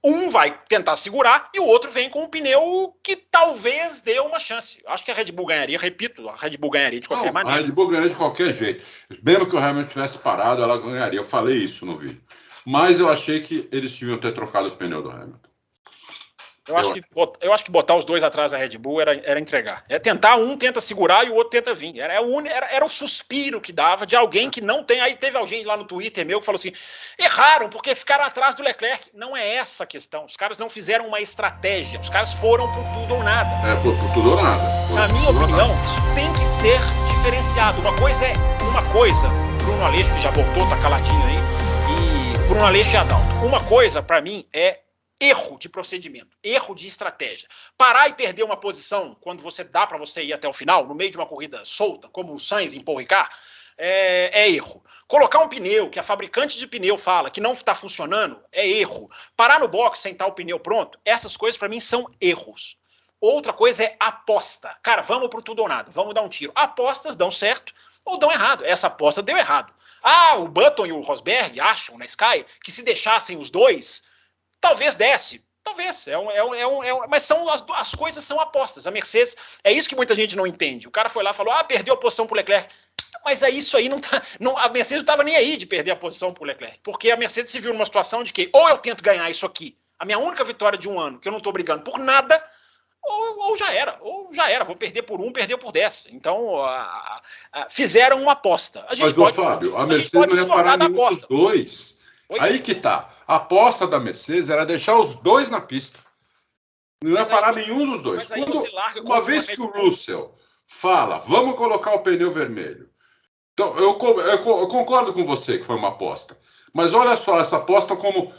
Um vai tentar segurar e o outro vem com um pneu que talvez dê uma chance. Acho que a Red Bull ganharia, repito, a Red Bull ganharia de qualquer maneira. A Red Bull ganharia de qualquer jeito. Mesmo que o Hamilton tivesse parado, ela ganharia. Eu falei isso no vídeo. Mas eu achei que eles deviam ter trocado o pneu do Hamilton. Eu acho que botar os dois atrás da Red Bull era entregar. Um tenta segurar e o outro tenta vir. Era o suspiro que dava de alguém que não tem. Aí teve alguém lá no Twitter meu que falou assim: erraram porque ficaram atrás do Leclerc. Não é essa a questão. Os caras não fizeram uma estratégia. Os caras foram por tudo ou nada. Por tudo ou nada. Na minha opinião, isso tem que ser diferenciado. Uma coisa, Bruno Aleixo, que já voltou, tá caladinho aí, e Bruno Aleixo e Adalto. Uma coisa, pra mim, é erro de procedimento, erro de estratégia. Parar e perder uma posição quando você dá para você ir até o final, no meio de uma corrida solta, como o Sainz em Paul Ricard, é erro. Colocar um pneu que a fabricante de pneu fala que não está funcionando, é erro. Parar no box sem estar o pneu pronto, essas coisas para mim são erros. Outra coisa é aposta. Cara, vamos pro tudo ou nada, vamos dar um tiro. Apostas dão certo ou dão errado. Essa aposta deu errado. O Button e o Rosberg acham na Sky que se deixassem os dois, talvez desse. Talvez, mas são as coisas são apostas. A Mercedes, é isso que muita gente não entende. O cara foi lá e falou, perdeu a posição pro Leclerc. Mas isso aí a Mercedes não estava nem aí de perder a posição pro Leclerc, porque a Mercedes se viu numa situação de que ou eu tento ganhar isso aqui, a minha única vitória de um ano, que eu não estou brigando por nada, ou já era, vou perder por 1, perder por 10. Então, fizeram uma aposta. Fábio, a Mercedes não ia parar nenhum dos dois. Oi? Aí que tá. A aposta da Mercedes era deixar os dois na pista. Não ia parar nenhum dos dois. Uma vez que o Russell fala, vamos colocar o pneu vermelho. Então, eu concordo com você que foi uma aposta. Mas olha só, essa aposta como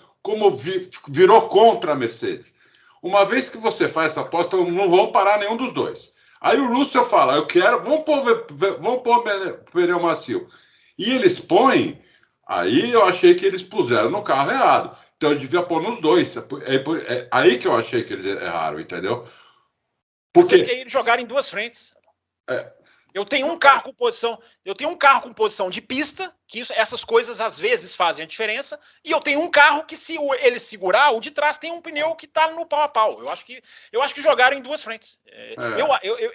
virou contra a Mercedes. Uma vez que você faz essa aposta, não vão parar nenhum dos dois. Aí o Russell fala, vamos pôr pneu macio. E eles põem, aí eu achei que eles puseram no carro errado. Então eu devia pôr nos dois. É aí que eu achei que eles erraram, entendeu? Porque eles jogaram em duas frentes. Eu tenho um carro com posição de pista, que essas coisas às vezes fazem a diferença, e eu tenho um carro que, se ele segurar, o de trás tem um pneu que está no pau a pau. Eu acho que jogaram em duas frentes.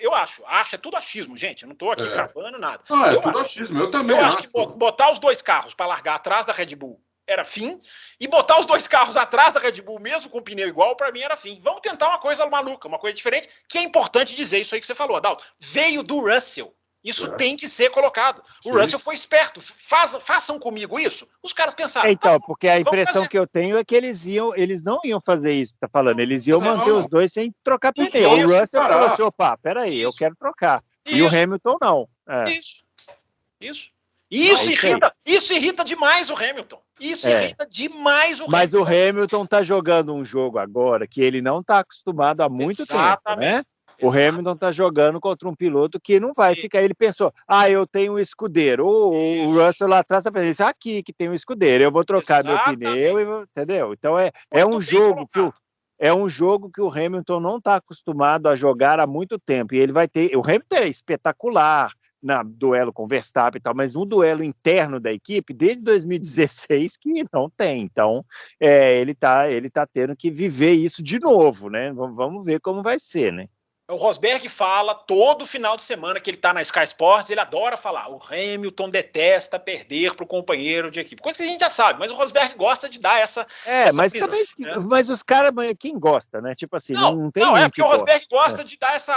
Eu acho, é tudo achismo, gente. Eu não estou aqui cravando nada. Tudo achismo, eu também acho. Eu acho que botar os dois carros para largar atrás da Red Bull era fim, e botar os dois carros atrás da Red Bull, mesmo com pneu igual, para mim era fim. Vamos tentar uma coisa maluca, uma coisa diferente, que é importante dizer isso aí que você falou, Adalto. Veio do Russell. Isso tem que ser colocado. O Russell foi esperto. Façam comigo isso. Os caras pensaram. Então, porque a impressão que eu tenho é que eles não iam fazer isso, tá falando? Eles iam manter os dois sem trocar pneu. O Russell falou assim, peraí, eu quero trocar. E o Hamilton não. Isso irrita demais o Hamilton. Irrita demais o Hamilton. Mas o Hamilton tá jogando um jogo agora que ele não tá acostumado há muito tempo, né? O Hamilton tá jogando contra um piloto que não vai ficar. Ele pensou, eu tenho um escudeiro. O Russell lá atrás tá pensando, aqui que tem um escudeiro, eu vou trocar meu pneu, entendeu? Então é um jogo que o Hamilton não está acostumado a jogar há muito tempo. E ele vai ter. O Hamilton é espetacular na duelo com o Verstappen e tal, mas um duelo interno da equipe desde 2016 que não tem. Então, ele tá tendo que viver isso de novo, né? Vamos ver como vai ser, né? O Rosberg fala todo final de semana que ele está na Sky Sports, ele adora falar, o Hamilton detesta perder para o companheiro de equipe. Coisa que a gente já sabe, mas o Rosberg gosta de dar essa mas prisão, também, né? Mas os caras, quem gosta, né? Tipo assim, não tem Não, porque o Rosberg gosta de dar essa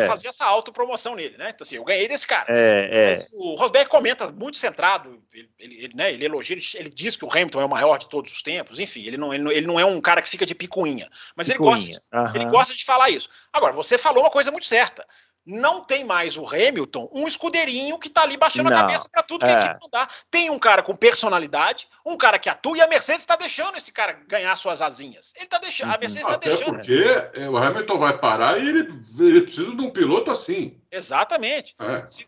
fazer essa autopromoção nele, né? Então assim, eu ganhei desse cara. Mas o Rosberg comenta muito centrado, ele elogia, ele diz que o Hamilton é o maior de todos os tempos, enfim, ele não é um cara que fica de picuinha, mas ele gosta de falar isso. Agora, você falou uma coisa muito certa. Não tem mais o Hamilton um escudeirinho que tá ali baixando a cabeça para tudo que a equipe não dá. Tem um cara com personalidade, um cara que atua, e a Mercedes está deixando esse cara ganhar suas asinhas. Ele tá deixando, a Mercedes está deixando. Porque o Hamilton vai parar e ele precisa de um piloto assim. Exatamente.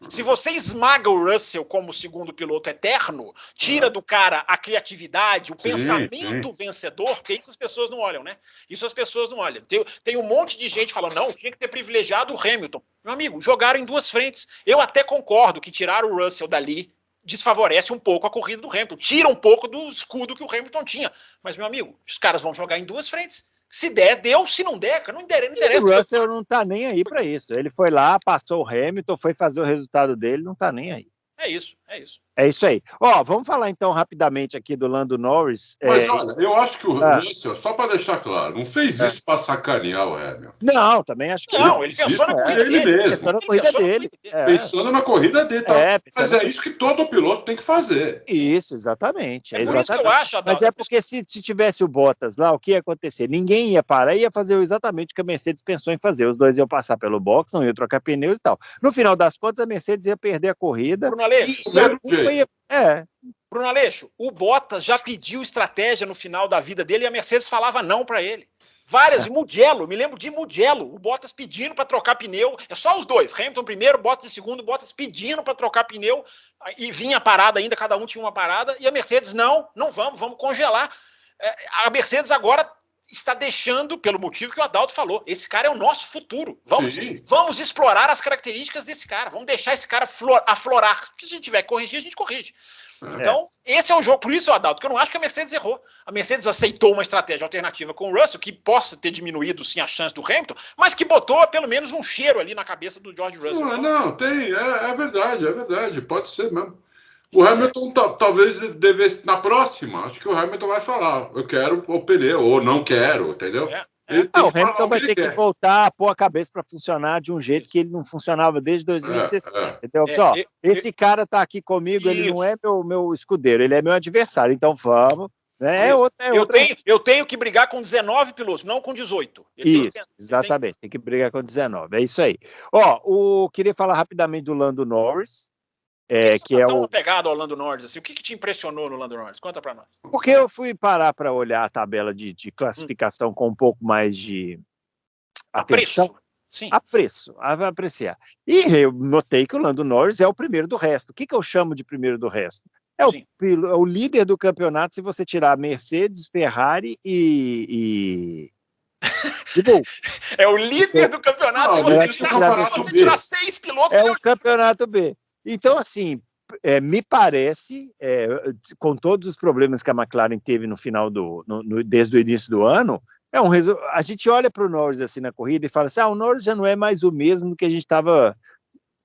Se você esmaga o Russell como segundo piloto eterno, tira do cara a criatividade, o pensamento vencedor, porque isso as pessoas não olham, né? Isso as pessoas não olham. Tem um monte de gente falando, não, tinha que ter privilegiado o Hamilton. Meu amigo, jogaram em duas frentes. Eu até concordo que tirar o Russell dali desfavorece um pouco a corrida do Hamilton, tira um pouco do escudo que o Hamilton tinha. Mas, meu amigo, os caras vão jogar em duas frentes. Se der, deu. Se não der, não interessa. O Russell não tá nem aí para isso. Ele foi lá, passou o Hamilton, foi fazer o resultado dele, não tá nem aí. É isso. É isso aí. Vamos falar então rapidamente aqui do Lando Norris. Mas olha, eu acho que o Russell, só para deixar claro, não fez isso para sacanear o Hamilton. Não, também acho que não. Ele pensou na corrida dele mesmo. Pensou na corrida dele. Pensando na corrida dele. Mas é isso que todo piloto tem que fazer. Isso, exatamente. Por isso que eu acho, Adalto. Mas é porque se tivesse o Bottas lá, o que ia acontecer? Ninguém ia parar, ia fazer exatamente o que a Mercedes pensou em fazer. Os dois iam passar pelo box, não iam trocar pneus e tal. No final das contas, a Mercedes ia perder a corrida. Bruno Aleixo, Bruno Aleixo, o Bottas já pediu estratégia no final da vida dele e a Mercedes falava não para ele. Mugello, me lembro de Mugello, o Bottas pedindo para trocar pneu, é só os dois, Hamilton primeiro, Bottas em segundo, Bottas pedindo para trocar pneu, e vinha a parada ainda, cada um tinha uma parada, e a Mercedes, não vamos congelar. A Mercedes agora está deixando, pelo motivo que o Adalto falou, esse cara é o nosso futuro. Vamos explorar as características desse cara, vamos deixar esse cara aflorar. O que a gente tiver que corrigir, a gente corrige. Então, esse é o jogo. Por isso, Adalto, que eu não acho que a Mercedes errou. A Mercedes aceitou uma estratégia alternativa com o Russell, que possa ter diminuído, sim, a chance do Hamilton, mas que botou, pelo menos, um cheiro ali na cabeça do George Russell. Não, tem. É verdade. Pode ser mesmo. O Hamilton talvez devesse, na próxima, acho que o Hamilton vai falar, eu quero o pneu, ou não quero, entendeu? O Hamilton vai ter que voltar a pôr a cabeça para funcionar de um jeito que ele não funcionava desde 2016, entendeu? Esse cara tá aqui comigo, ele não é meu escudeiro, ele é meu adversário, então vamos. Eu tenho que brigar com 19 pilotos, não com 18. Exatamente, tem que brigar com 19, é isso aí. Queria falar rapidamente do Lando Norris. Que é tão pegado ao Lando Norris, assim, o que te impressionou no Lando Norris? Conta para nós. Porque eu fui parar para olhar a tabela de classificação com um pouco mais de atenção. Apreciar. E eu notei que o Lando Norris é o primeiro do resto. O que eu chamo de primeiro do resto? É o líder do campeonato se você tirar Mercedes, Ferrari e é o líder do campeonato se você tirar 6 pilotos. É o campeonato B. Então, assim, me parece, com todos os problemas que a McLaren teve no final desde o início do ano, a gente olha para o Norris assim na corrida e fala assim, o Norris já não é mais o mesmo que a gente estava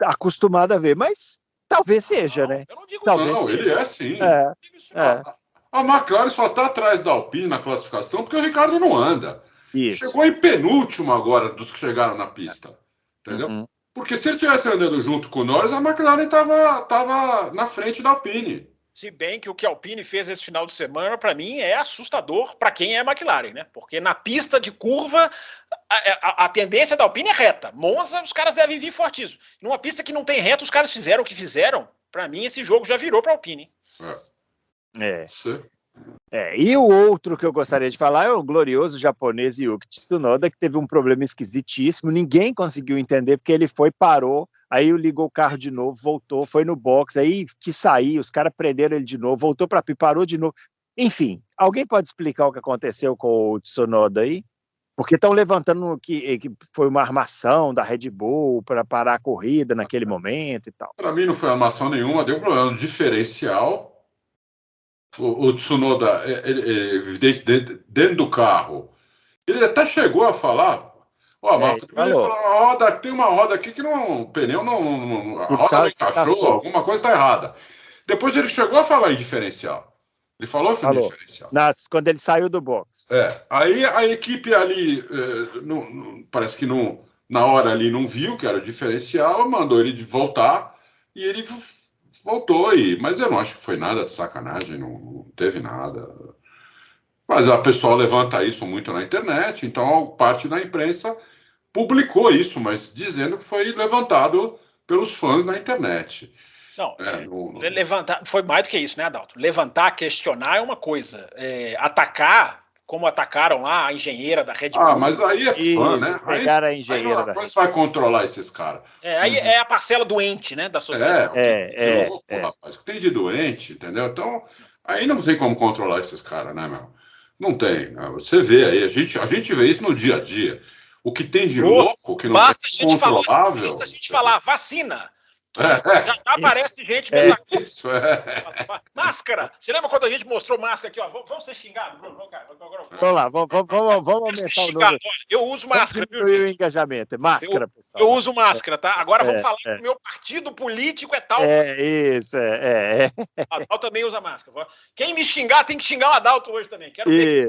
acostumado a ver, mas talvez seja, né? Eu não digo talvez ele é sim. A McLaren só está atrás da Alpine na classificação porque o Ricardo não anda. Isso. Chegou em penúltimo agora dos que chegaram na pista, entendeu? Uhum. Porque se ele estivesse andando junto com o Norris, a McLaren estava na frente da Alpine. Se bem que o que a Alpine fez esse final de semana, para mim, é assustador para quem é McLaren, né? Porque na pista de curva, a tendência da Alpine é reta. Monza, os caras devem vir fortíssimos. Numa pista que não tem reta, os caras fizeram o que fizeram. Para mim, esse jogo já virou para a Alpine. E o outro que eu gostaria de falar é o glorioso japonês Yuki Tsunoda, que teve um problema esquisitíssimo, ninguém conseguiu entender, porque ele parou, aí ligou o carro de novo, voltou, foi no box, aí que saiu, os caras prenderam ele de novo, voltou para parou de novo. Enfim, alguém pode explicar o que aconteceu com o Tsunoda aí? Porque estão levantando que foi uma armação da Red Bull para parar a corrida naquele momento e tal. Para mim não foi armação nenhuma, deu problema no diferencial. O Tsunoda, dentro do carro, ele até chegou a falar, tem uma roda aqui que o pneu não a roda não encaixou, alguma coisa está errada. Depois ele chegou a falar em diferencial. Ele falou em diferencial. Quando ele saiu do box. Aí a equipe ali, parece que na hora ali não viu que era o diferencial, mandou ele voltar e ele voltou, mas eu não acho que foi nada de sacanagem, não teve nada. Mas a pessoa levanta isso muito na internet, então parte da imprensa publicou isso, mas dizendo que foi levantado pelos fãs na internet. Levantar foi mais do que isso, né, Adalto? Levantar, questionar é uma coisa. Atacar, como atacaram lá a engenheira da Red Bull. Mas aí é fã, né? Pegaram a engenheira da Red Bull. Como você vai controlar esses caras? Aí é a parcela doente, né, da sociedade. Rapaz, o que tem de doente, entendeu? Então, aí não tem como controlar esses caras, né, meu? Não tem. Né? Você vê aí, a gente vê isso no dia a dia. O que tem de louco, que não é controlável... Basta a gente falar vacina... Já aparece gente máscara. Você lembra quando a gente mostrou máscara aqui? Vamos ser xingados, Bruno? Vamos lá, vamos aumentar o número. Eu uso máscara, viu? O engajamento. Máscara, pessoal. Eu uso máscara, tá? Agora vamos falar que o meu partido político é tal. Adalto também usa máscara. Quem me xingar tem que xingar o Adalto hoje também. Quero ver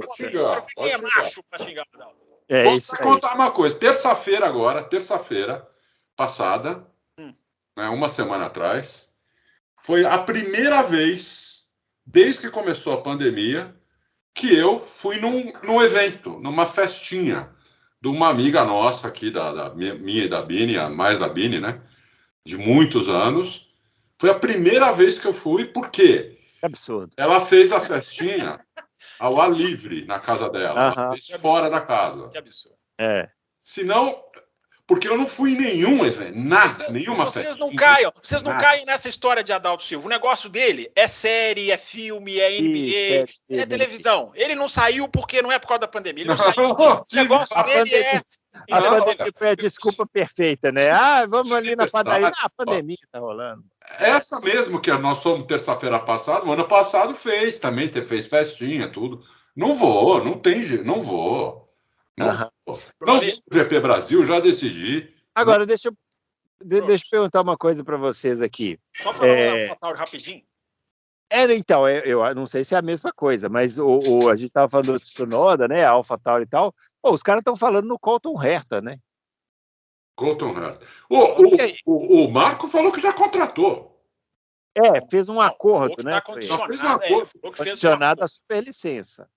quem é macho pra xingar o Adalto. Vou contar uma coisa. Terça-feira passada, uma semana atrás, foi a primeira vez, desde que começou a pandemia, que eu fui num evento, numa festinha de uma amiga nossa aqui, minha e da Bini, mais da Bini, né? De muitos anos. Foi a primeira vez que eu fui, porque absurdo. Ela fez a festinha ao ar livre na casa dela, ela fez fora da casa. Que absurdo. Senão... porque eu não fui em nenhum evento, nada, nenhuma festa. Vocês não caem nessa história de Adalto Silva. O negócio dele é série, é filme, é NBA, é televisão. Ele não saiu porque não é por causa da pandemia. Ele não saiu. O negócio dele é... A pandemia foi a desculpa perfeita, né? Vamos ali na padaria. A pandemia tá rolando. Essa mesmo que nós fomos terça-feira passada, o ano passado fez festinha, tudo. Não vou, não tem jeito, não vou. Não vou no GP Brasil, já decidi. Agora, deixa eu perguntar uma coisa para vocês aqui. Só falar da AlphaTauri rapidinho. Então, eu não sei se é a mesma coisa, mas a gente estava falando do Tsunoda, né? A AlphaTauri e tal. Os caras estão falando no Colton Herta, né? Colton Herta. O Marco falou que já contratou. Fez um acordo, né? Fez um acordo. Condicionado à superlicença.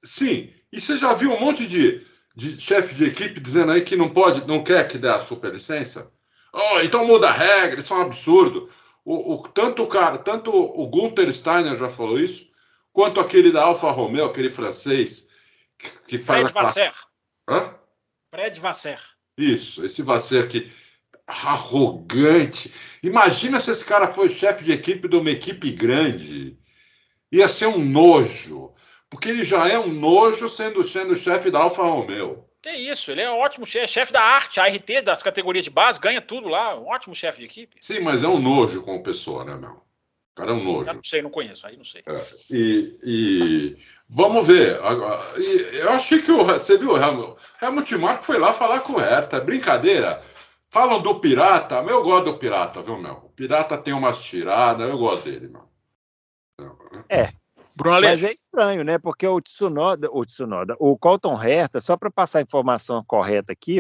Sim. E você já viu um monte de chefe de equipe dizendo aí que não quer que dê a superlicença? Então muda a regra, isso é um absurdo. Tanto o Gunther Steiner já falou isso, quanto aquele da Alfa Romeo, aquele francês que faz... Fred Vasseur. Isso, esse Vasseur que arrogante. Imagina se esse cara foi chefe de equipe de uma equipe grande. Ia ser um nojo. Porque ele já é um nojo sendo chefe da Alfa Romeo. Que isso, ele é um ótimo chefe da arte, a ART das categorias de base, ganha tudo lá, um ótimo chefe de equipe. Sim, mas é um nojo como pessoa, né, meu? O cara é um nojo. Eu não sei, não conheço, aí não sei. E vamos ver. Eu achei que você viu, o Helmut Marko foi lá falar com o Herta, brincadeira. Falam do Pirata, mas eu gosto do Pirata, viu, meu? O Pirata tem umas tiradas, eu gosto dele, meu. Mas é estranho, né? Porque o Colton Herta, só para passar a informação correta aqui,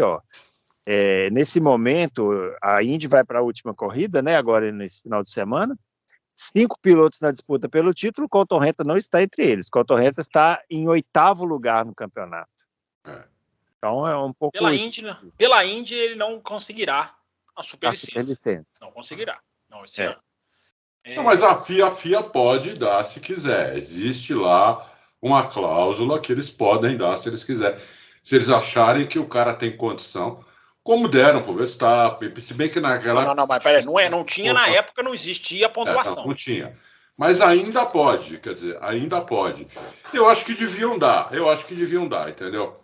nesse momento, a Indy vai para a última corrida, né? Agora nesse final de semana. 5 pilotos na disputa pelo título, o Colton Herta não está entre eles. O Colton Herta está em 8º lugar no campeonato. Então é um pouco... Pela Indy ele não conseguirá a superlicença. Não conseguirá. Não, esse ano. Não, mas a FIA pode dar se quiser. Existe lá uma cláusula que eles podem dar se eles quiserem. Se eles acharem que o cara tem condição, como deram para o Verstappen, se bem que naquela... Não, mas peraí, não tinha na época, não existia a pontuação. Não tinha. Mas ainda pode, quer dizer, ainda pode. Eu acho que deviam dar, entendeu?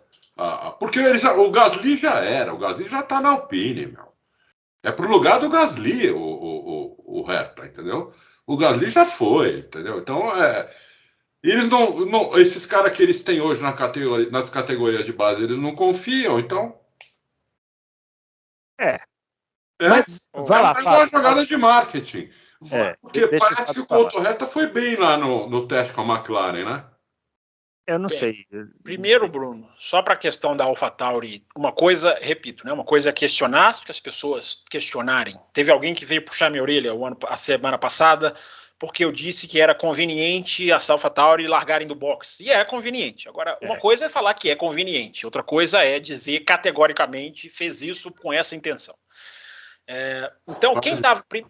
Porque o Gasly já está na Alpine, meu. É pro lugar do Gasly o Herta, entendeu? O Gasly já foi, entendeu? Então, eles não esses caras que eles têm hoje nas categorias de base, eles não confiam, então... Mas vai lá, é uma jogada de marketing. Porque parece que o Colton Herta foi bem lá no teste com a McLaren, né? Eu não sei. Primeiro, Bruno, só para a questão da AlphaTauri, uma coisa, repito, né, uma coisa é questionar, que as pessoas questionarem. Teve alguém que veio puxar minha orelha a semana passada, porque eu disse que era conveniente a AlphaTauri largarem do box. E é conveniente. Agora, uma coisa é falar que é conveniente, outra coisa é dizer categoricamente fez isso com essa intenção. Então,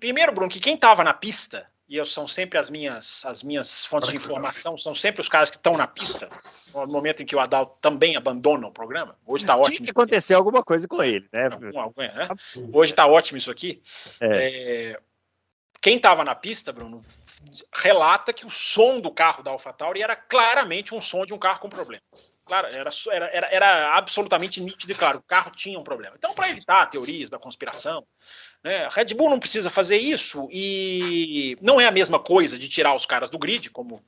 primeiro, Bruno, que quem estava na pista, e são sempre as minhas fontes de informação, são sempre os caras que estão na pista, no momento em que o Adalto também abandona o programa. Hoje está ótimo. Tinha que acontecer alguma coisa com ele, né? Hoje está ótimo isso aqui. Quem estava na pista, Bruno, relata que o som do carro da AlphaTauri era claramente um som de um carro com problema. Claro, era absolutamente nítido e claro, o carro tinha um problema. Então, para evitar teorias da conspiração, né, a Red Bull não precisa fazer isso e não é a mesma coisa de tirar os caras do grid, como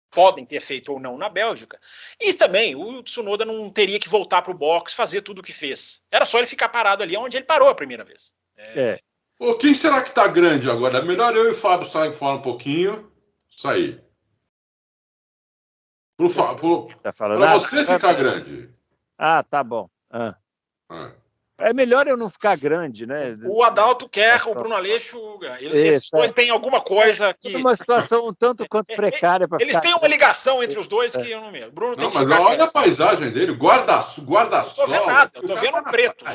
podem ter feito ou não na Bélgica. E também o Tsunoda não teria que voltar para o box, fazer tudo o que fez. Era só ele ficar parado ali onde ele parou a primeira vez. Quem será que está grande agora? É melhor eu e o Fábio sair fora um pouquinho, sair. Para você ficar grande. Tá bom. É melhor eu não ficar grande, né? O Adalto quer o Bruno Aleixo. Esses dois têm alguma coisa que... uma situação um tanto quanto precária para eles têm uma ligação entre os dois que eu não me... Bruno tem que mas olha a paisagem dele, guarda-sol. Não tô vendo nada, eu tô vendo um preto.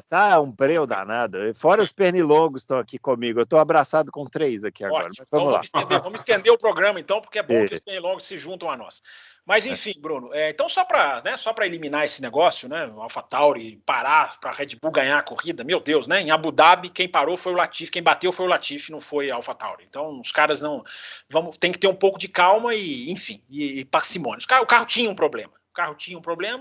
Tá um breu danado. Fora os pernilongos estão aqui comigo. Eu tô abraçado com 3 aqui agora. Mas vamos lá. Vamos estender o programa então, porque é bom que os pernilongos se juntam a nós. Mas enfim, Bruno, então só para eliminar esse negócio, né, o AlphaTauri parar para a Red Bull ganhar a corrida, meu Deus, né, em Abu Dhabi quem parou foi o Latifi, quem bateu foi o Latifi, não foi a AlphaTauri. Então os caras tem que ter um pouco de calma e, enfim, e parcimônia. O carro tinha um problema.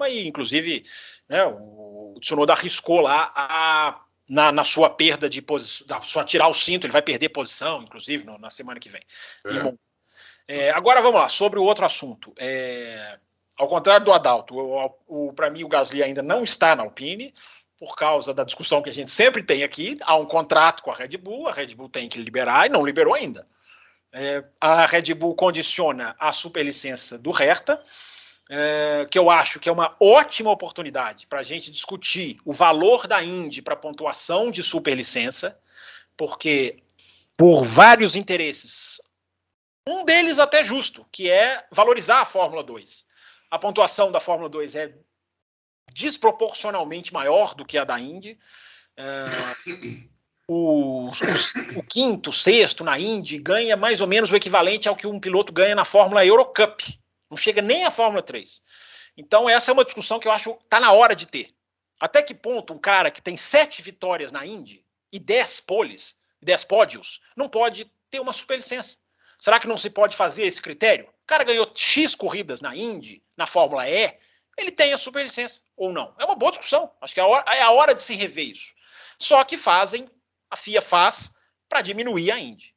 E inclusive, né, o Tsunoda arriscou lá na sua perda de posição, só tirar o cinto, ele vai perder posição, inclusive, na semana que vem. Agora vamos lá, sobre o outro assunto. Ao contrário do Adalto, para mim o Gasly ainda não está na Alpine, por causa da discussão que a gente sempre tem aqui. Há um contrato com a Red Bull tem que liberar e não liberou ainda. A Red Bull condiciona a superlicença do Hertha, que eu acho que é uma ótima oportunidade para a gente discutir o valor da Indy para pontuação de superlicença, porque por vários interesses, um deles até justo, que é valorizar a Fórmula 2. A pontuação da Fórmula 2 é desproporcionalmente maior do que a da Indy. O quinto, sexto na Indy ganha mais ou menos o equivalente ao que um piloto ganha na Fórmula Eurocup. Não chega nem à Fórmula 3. Então essa é uma discussão que eu acho que está na hora de ter. Até que ponto um cara que tem 7 vitórias na Indy e 10 poles, 10 pódios, não pode ter uma superlicença? Será que não se pode fazer esse critério? O cara ganhou X corridas na Indy, na Fórmula E, ele tem a superlicença ou não? É uma boa discussão. Acho que é a hora de se rever isso. Só que a FIA faz para diminuir a Indy.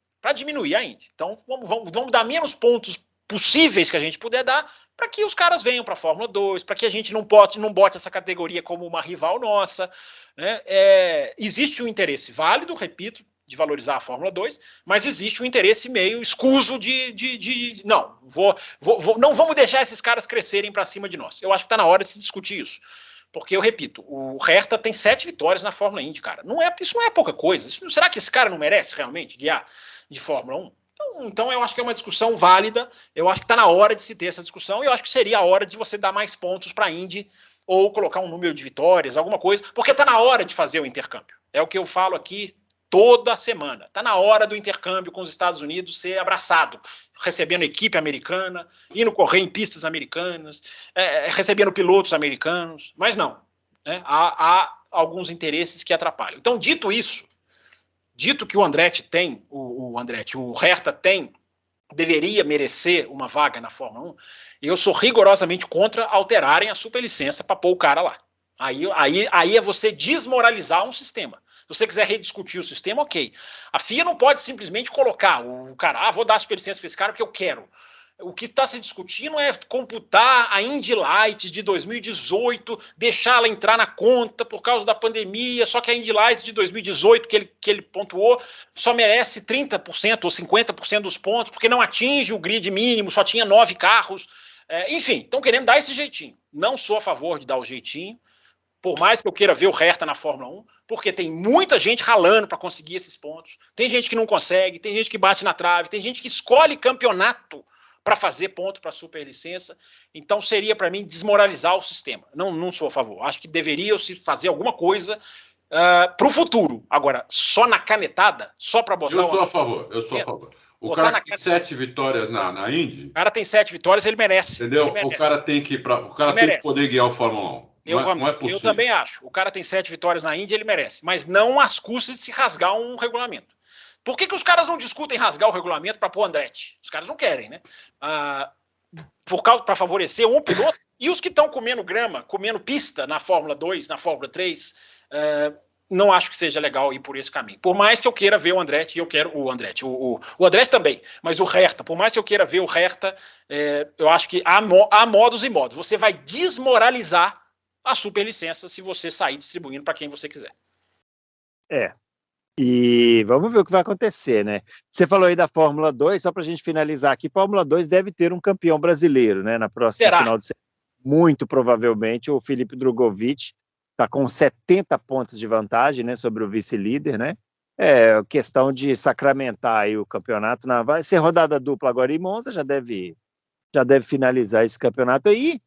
Então vamos dar menos pontos possíveis que a gente puder dar para que os caras venham para a Fórmula 2, para que a gente não bote essa categoria como uma rival nossa. Né? Existe um interesse válido, repito, de valorizar a Fórmula 2, mas existe um interesse meio escuso não vamos deixar esses caras crescerem para cima de nós. Eu acho que está na hora de se discutir isso. Porque, eu repito, o Hertha tem 7 vitórias na Fórmula Indy, cara. Isso não é pouca coisa. Será que esse cara não merece realmente guiar de Fórmula 1? Então eu acho que é uma discussão válida, eu acho que está na hora de se ter essa discussão, e eu acho que seria a hora de você dar mais pontos para a Indy, ou colocar um número de vitórias, alguma coisa, porque está na hora de fazer o intercâmbio. É o que eu falo aqui toda semana. Está na hora do intercâmbio com os Estados Unidos ser abraçado, recebendo equipe americana, indo correr em pistas americanas, recebendo pilotos americanos, mas não. Né? Há alguns interesses que atrapalham. Então, dito que o Andretti tem, o Hertha deveria merecer uma vaga na Fórmula 1, eu sou rigorosamente contra alterarem a superlicença para pôr o cara lá. Aí é você desmoralizar um sistema. Se você quiser rediscutir o sistema, ok. A FIA não pode simplesmente colocar o cara, vou dar a superlicença para esse cara porque eu quero. O que está se discutindo é computar a Indy Lights de 2018, deixá-la entrar na conta por causa da pandemia, só que a Indy Lights de 2018, que ele pontuou, só merece 30% ou 50% dos pontos, porque não atinge o grid mínimo, só tinha 9 carros. Enfim, estão querendo dar esse jeitinho. Não sou a favor de dar o jeitinho, por mais que eu queira ver o Hertha na Fórmula 1, porque tem muita gente ralando para conseguir esses pontos. Tem gente que não consegue, tem gente que bate na trave, tem gente que escolhe campeonato para fazer ponto para superlicença. Então seria para mim desmoralizar o sistema. Não sou a favor. Acho que deveria se fazer alguma coisa para o futuro. Agora, só na canetada, só para botar... Eu sou a favor. O cara que tem 7 vitórias na Indy... O cara tem 7 vitórias, ele merece. Entendeu? Ele merece. O cara tem que poder guiar o Fórmula 1. Não é possível. Eu também acho. O cara tem 7 vitórias na Indy, ele merece. Mas não às custas de se rasgar um regulamento. Por que os caras não discutem rasgar o regulamento para pôr Andretti? Os caras não querem, né? Para favorecer um piloto. E os que estão comendo grama, comendo pista na Fórmula 2, na Fórmula 3, não acho que seja legal ir por esse caminho. Por mais que eu queira ver o Andretti, o Andretti também, mas o Hertha, por mais que eu queira ver o Hertha, eu acho que há modos e modos. Você vai desmoralizar a superlicença se você sair distribuindo para quem você quiser. E vamos ver o que vai acontecer, né? Você falou aí da Fórmula 2, só para a gente finalizar aqui, Fórmula 2 deve ter um campeão brasileiro, né? Na próxima final de semana. Muito provavelmente o Felipe Drogovic está com 70 pontos de vantagem, né, sobre o vice-líder, né? É questão de sacramentar aí o campeonato. Vai ser rodada dupla agora em Monza, já deve finalizar esse campeonato aí.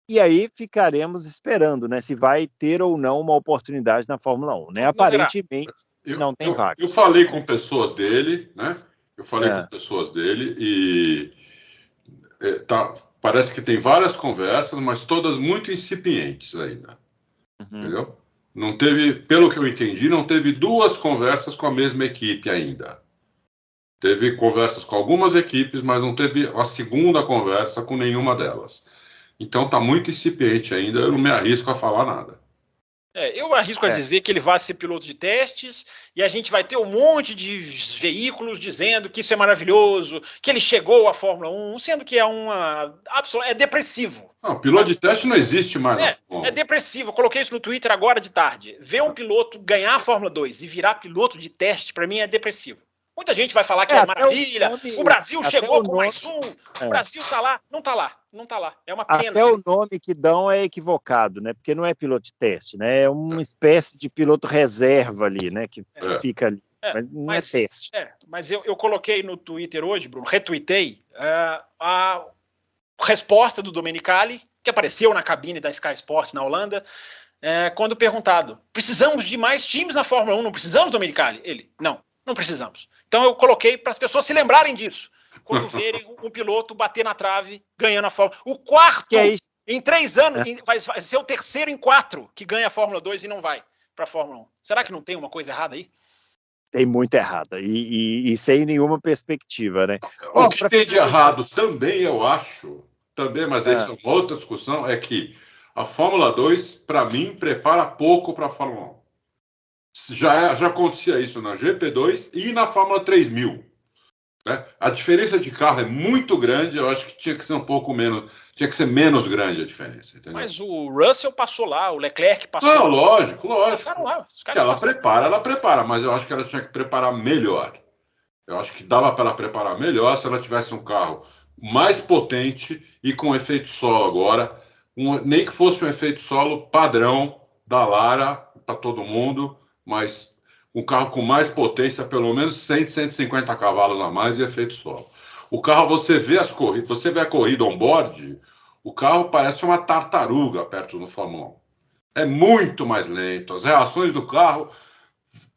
E aí ficaremos esperando, né, se vai ter ou não uma oportunidade na Fórmula 1, né? Aparentemente não tem vaga. Eu falei com pessoas dele, né? E Parece que tem várias conversas, mas todas muito incipientes ainda. Entendeu? Não teve, pelo que eu entendi, não teve 2 conversas com a mesma equipe ainda. Teve conversas com algumas equipes, mas não teve a segunda conversa com nenhuma delas. Então está muito incipiente ainda, eu não me arrisco a falar nada. Eu arrisco a dizer que ele vai ser piloto de testes e a gente vai ter um monte de veículos dizendo que isso é maravilhoso, que ele chegou à Fórmula 1, sendo que é depressivo. Não, piloto de teste não existe mais na Fórmula 1. É depressivo. Eu coloquei isso no Twitter agora de tarde. Ver um piloto ganhar a Fórmula 2 e virar piloto de teste, para mim, é depressivo. Muita gente vai falar que é maravilha, o Brasil chegou com mais um, o Brasil tá lá. Não tá lá, não tá lá. É uma pena. Até o nome que dão é equivocado, né? Porque não é piloto de teste, né? É uma espécie de piloto reserva ali, né? Que fica ali. Mas não é teste. Mas eu coloquei no Twitter hoje, Bruno, retuitei a resposta do Domenicali, que apareceu na cabine da Sky Sports na Holanda, quando perguntado: precisamos de mais times na Fórmula 1, não precisamos, Domenicali? Ele: não precisamos. Então eu coloquei para as pessoas se lembrarem disso, quando verem um piloto bater na trave, ganhando a Fórmula 1. O quarto, em 3 anos, vai ser o terceiro em 4 que ganha a Fórmula 2 e não vai para a Fórmula 1. Será que não tem uma coisa errada aí? Tem muito errada, e sem nenhuma perspectiva, né? O que tem de errado também, eu acho, mas essa é uma outra discussão, é que a Fórmula 2, para mim, prepara pouco para a Fórmula 1. Já acontecia isso na GP2 e na Fórmula 3000. Né? A diferença de carro é muito grande, eu acho que tinha que ser um pouco menos, tinha que ser menos grande a diferença. Entendeu? Mas o Russell passou lá, o Leclerc passou. Não, lógico. Lá, que ela prepara, mas eu acho que ela tinha que preparar melhor. Eu acho que dava para ela preparar melhor se ela tivesse um carro mais potente e com efeito solo agora, nem que fosse um efeito solo padrão da Lara para todo mundo, mas um carro com mais potência, pelo menos 100, 150 cavalos a mais e efeito solo. O carro, você vê a corrida on-board, o carro parece uma tartaruga perto do Fórmula 1. É muito mais lento. As reações do carro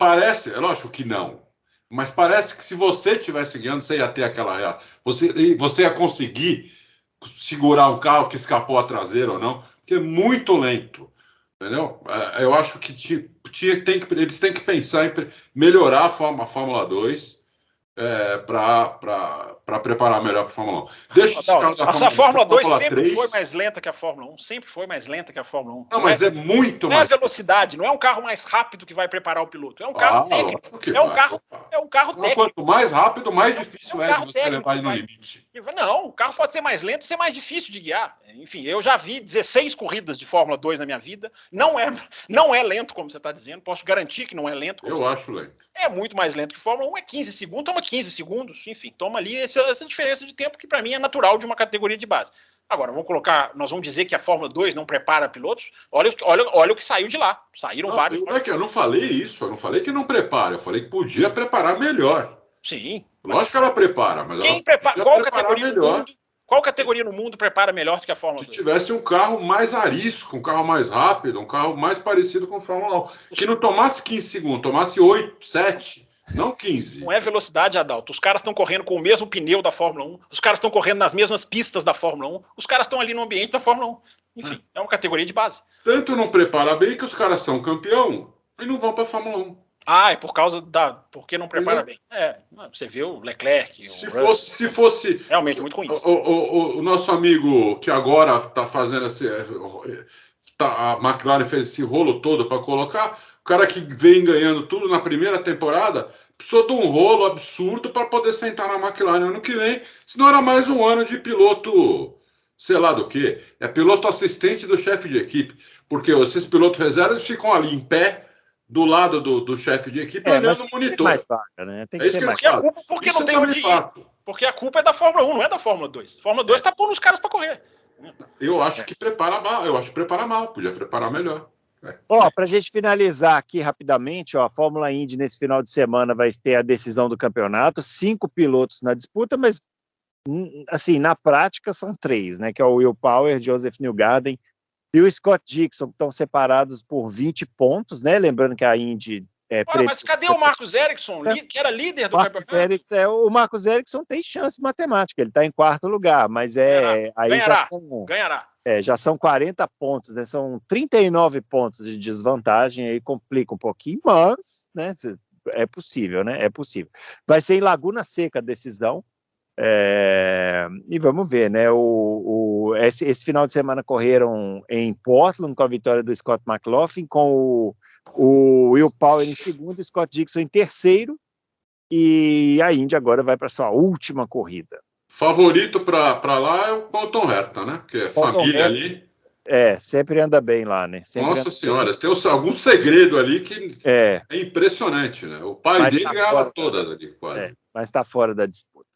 é lógico que não, mas parece que se você estivesse guiando, você ia ter aquela reação. Você ia conseguir segurar um carro que escapou a traseira ou não, porque é muito lento. Entendeu? Eu acho que eles têm que pensar em melhorar a Fórmula 2 para preparar melhor para a Fórmula 1. Deixa esse carro da Fórmula 2 sempre foi mais lenta que a Fórmula 1. Sempre foi mais lenta que a Fórmula 1. Não, mas é muito mais. Não é velocidade, não é um carro mais rápido que vai preparar o piloto. É um carro técnico. É um carro técnico. Quanto mais rápido, mais difícil de você levar ele no limite. Não, o carro pode ser mais lento e ser mais difícil de guiar. Enfim, eu já vi 16 corridas de Fórmula 2 na minha vida. Não é lento, como você está dizendo. Posso garantir que não é lento. Eu acho lento. É muito mais lento que Fórmula 1. É 15 segundos, toma 15 segundos. Enfim, toma ali essa diferença de tempo que para mim é natural de uma categoria de base. Agora, nós vamos dizer que a Fórmula 2 não prepara pilotos? Olha o que saiu de lá. Saíram vários. Eu não falei isso, eu não falei que não prepara, eu falei que podia preparar melhor. Sim. Lógico que ela prepara, mas quem prepara? Qual categoria no mundo prepara melhor do que a Fórmula 2? Se tivesse um carro mais arisco, um carro mais rápido, um carro mais parecido com a Fórmula 1, que não tomasse 15 segundos, tomasse 8, 7. Não 15. Não é velocidade, Adalto. Os caras estão correndo com o mesmo pneu da Fórmula 1. Os caras estão correndo nas mesmas pistas da Fórmula 1. Os caras estão ali no ambiente da Fórmula 1. Enfim, é uma categoria de base. Tanto não prepara bem que os caras são campeão e não vão para a Fórmula 1. É por causa porque não prepara bem. Você vê o Leclerc. Se fosse realmente muito ruim. O nosso amigo que agora está fazendo a McLaren fez esse rolo todo para colocar. O cara que vem ganhando tudo na primeira temporada precisou de um rolo absurdo para poder sentar na McLaren ano que vem, senão era mais um ano de piloto, sei lá do que. É piloto assistente do chefe de equipe, porque esses pilotos reservas ficam ali em pé, do lado do chefe de equipe, olhando o monitor. Mais vaga, né? Tem que ter mais vaga. Porque a culpa é da Fórmula 1, não é da Fórmula 2. A Fórmula 2 está pondo os caras para correr. Eu acho que prepara mal, podia preparar melhor. Para a gente finalizar aqui rapidamente, a Fórmula Indy nesse final de semana vai ter a decisão do campeonato, 5 pilotos na disputa, mas assim, na prática são 3, né, que é o Will Power, Joseph Newgarden e o Scott Dixon, que estão separados por 20 pontos, né, lembrando que a Indy Ora, mas cadê o Marcos Ericsson, que era líder do campeonato? O Marcos Ericsson tem chance matemática, ele está em 4º lugar, mas ganhará. Já são 40 pontos, né? São 39 pontos de desvantagem, aí complica um pouquinho, mas, né, é possível, né? É possível. Vai ser em Laguna Seca a decisão, e vamos ver, né? Esse final de semana correram em Portland com a vitória do Scott McLaughlin, com o Will Power em segundo, Scott Dixon em terceiro, e a Indy agora vai para sua última corrida. Favorito para lá é o Colton Herta, né? Que é família ali. Sempre anda bem lá, né? Nossa senhora, tem algum segredo ali que é impressionante, né? O pai dele ganhava todas ali, quase. Mas está fora da disputa.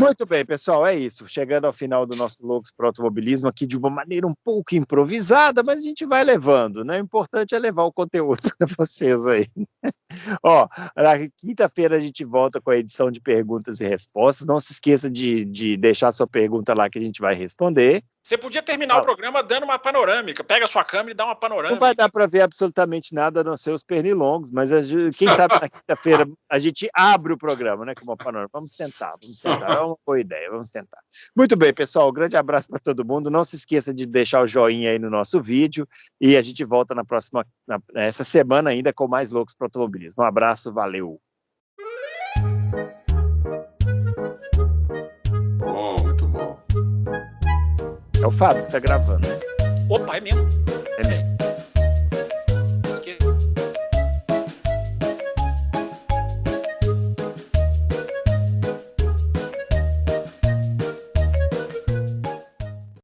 Muito bem, pessoal, é isso. Chegando ao final do nosso Loucos para o Automobilismo, aqui de uma maneira um pouco improvisada, mas a gente vai levando, né? O importante é levar o conteúdo para vocês aí. Ó, na quinta-feira a gente volta com a edição de perguntas e respostas. Não se esqueça de deixar sua pergunta lá que a gente vai responder. Você podia terminar o programa dando uma panorâmica. Pega a sua câmera e dá uma panorâmica. Não vai dar para ver absolutamente nada a não ser os pernilongos, mas quem sabe na quinta-feira a gente abre o programa, né, com uma panorâmica. Vamos tentar. É uma boa ideia, vamos tentar. Muito bem, pessoal, um grande abraço para todo mundo. Não se esqueça de deixar o joinha aí no nosso vídeo e a gente volta essa semana ainda com mais Loucos para o Automobilismo. Um abraço, valeu! Muito bom. É o Fábio que tá gravando, né? Opa, é mesmo? É mesmo.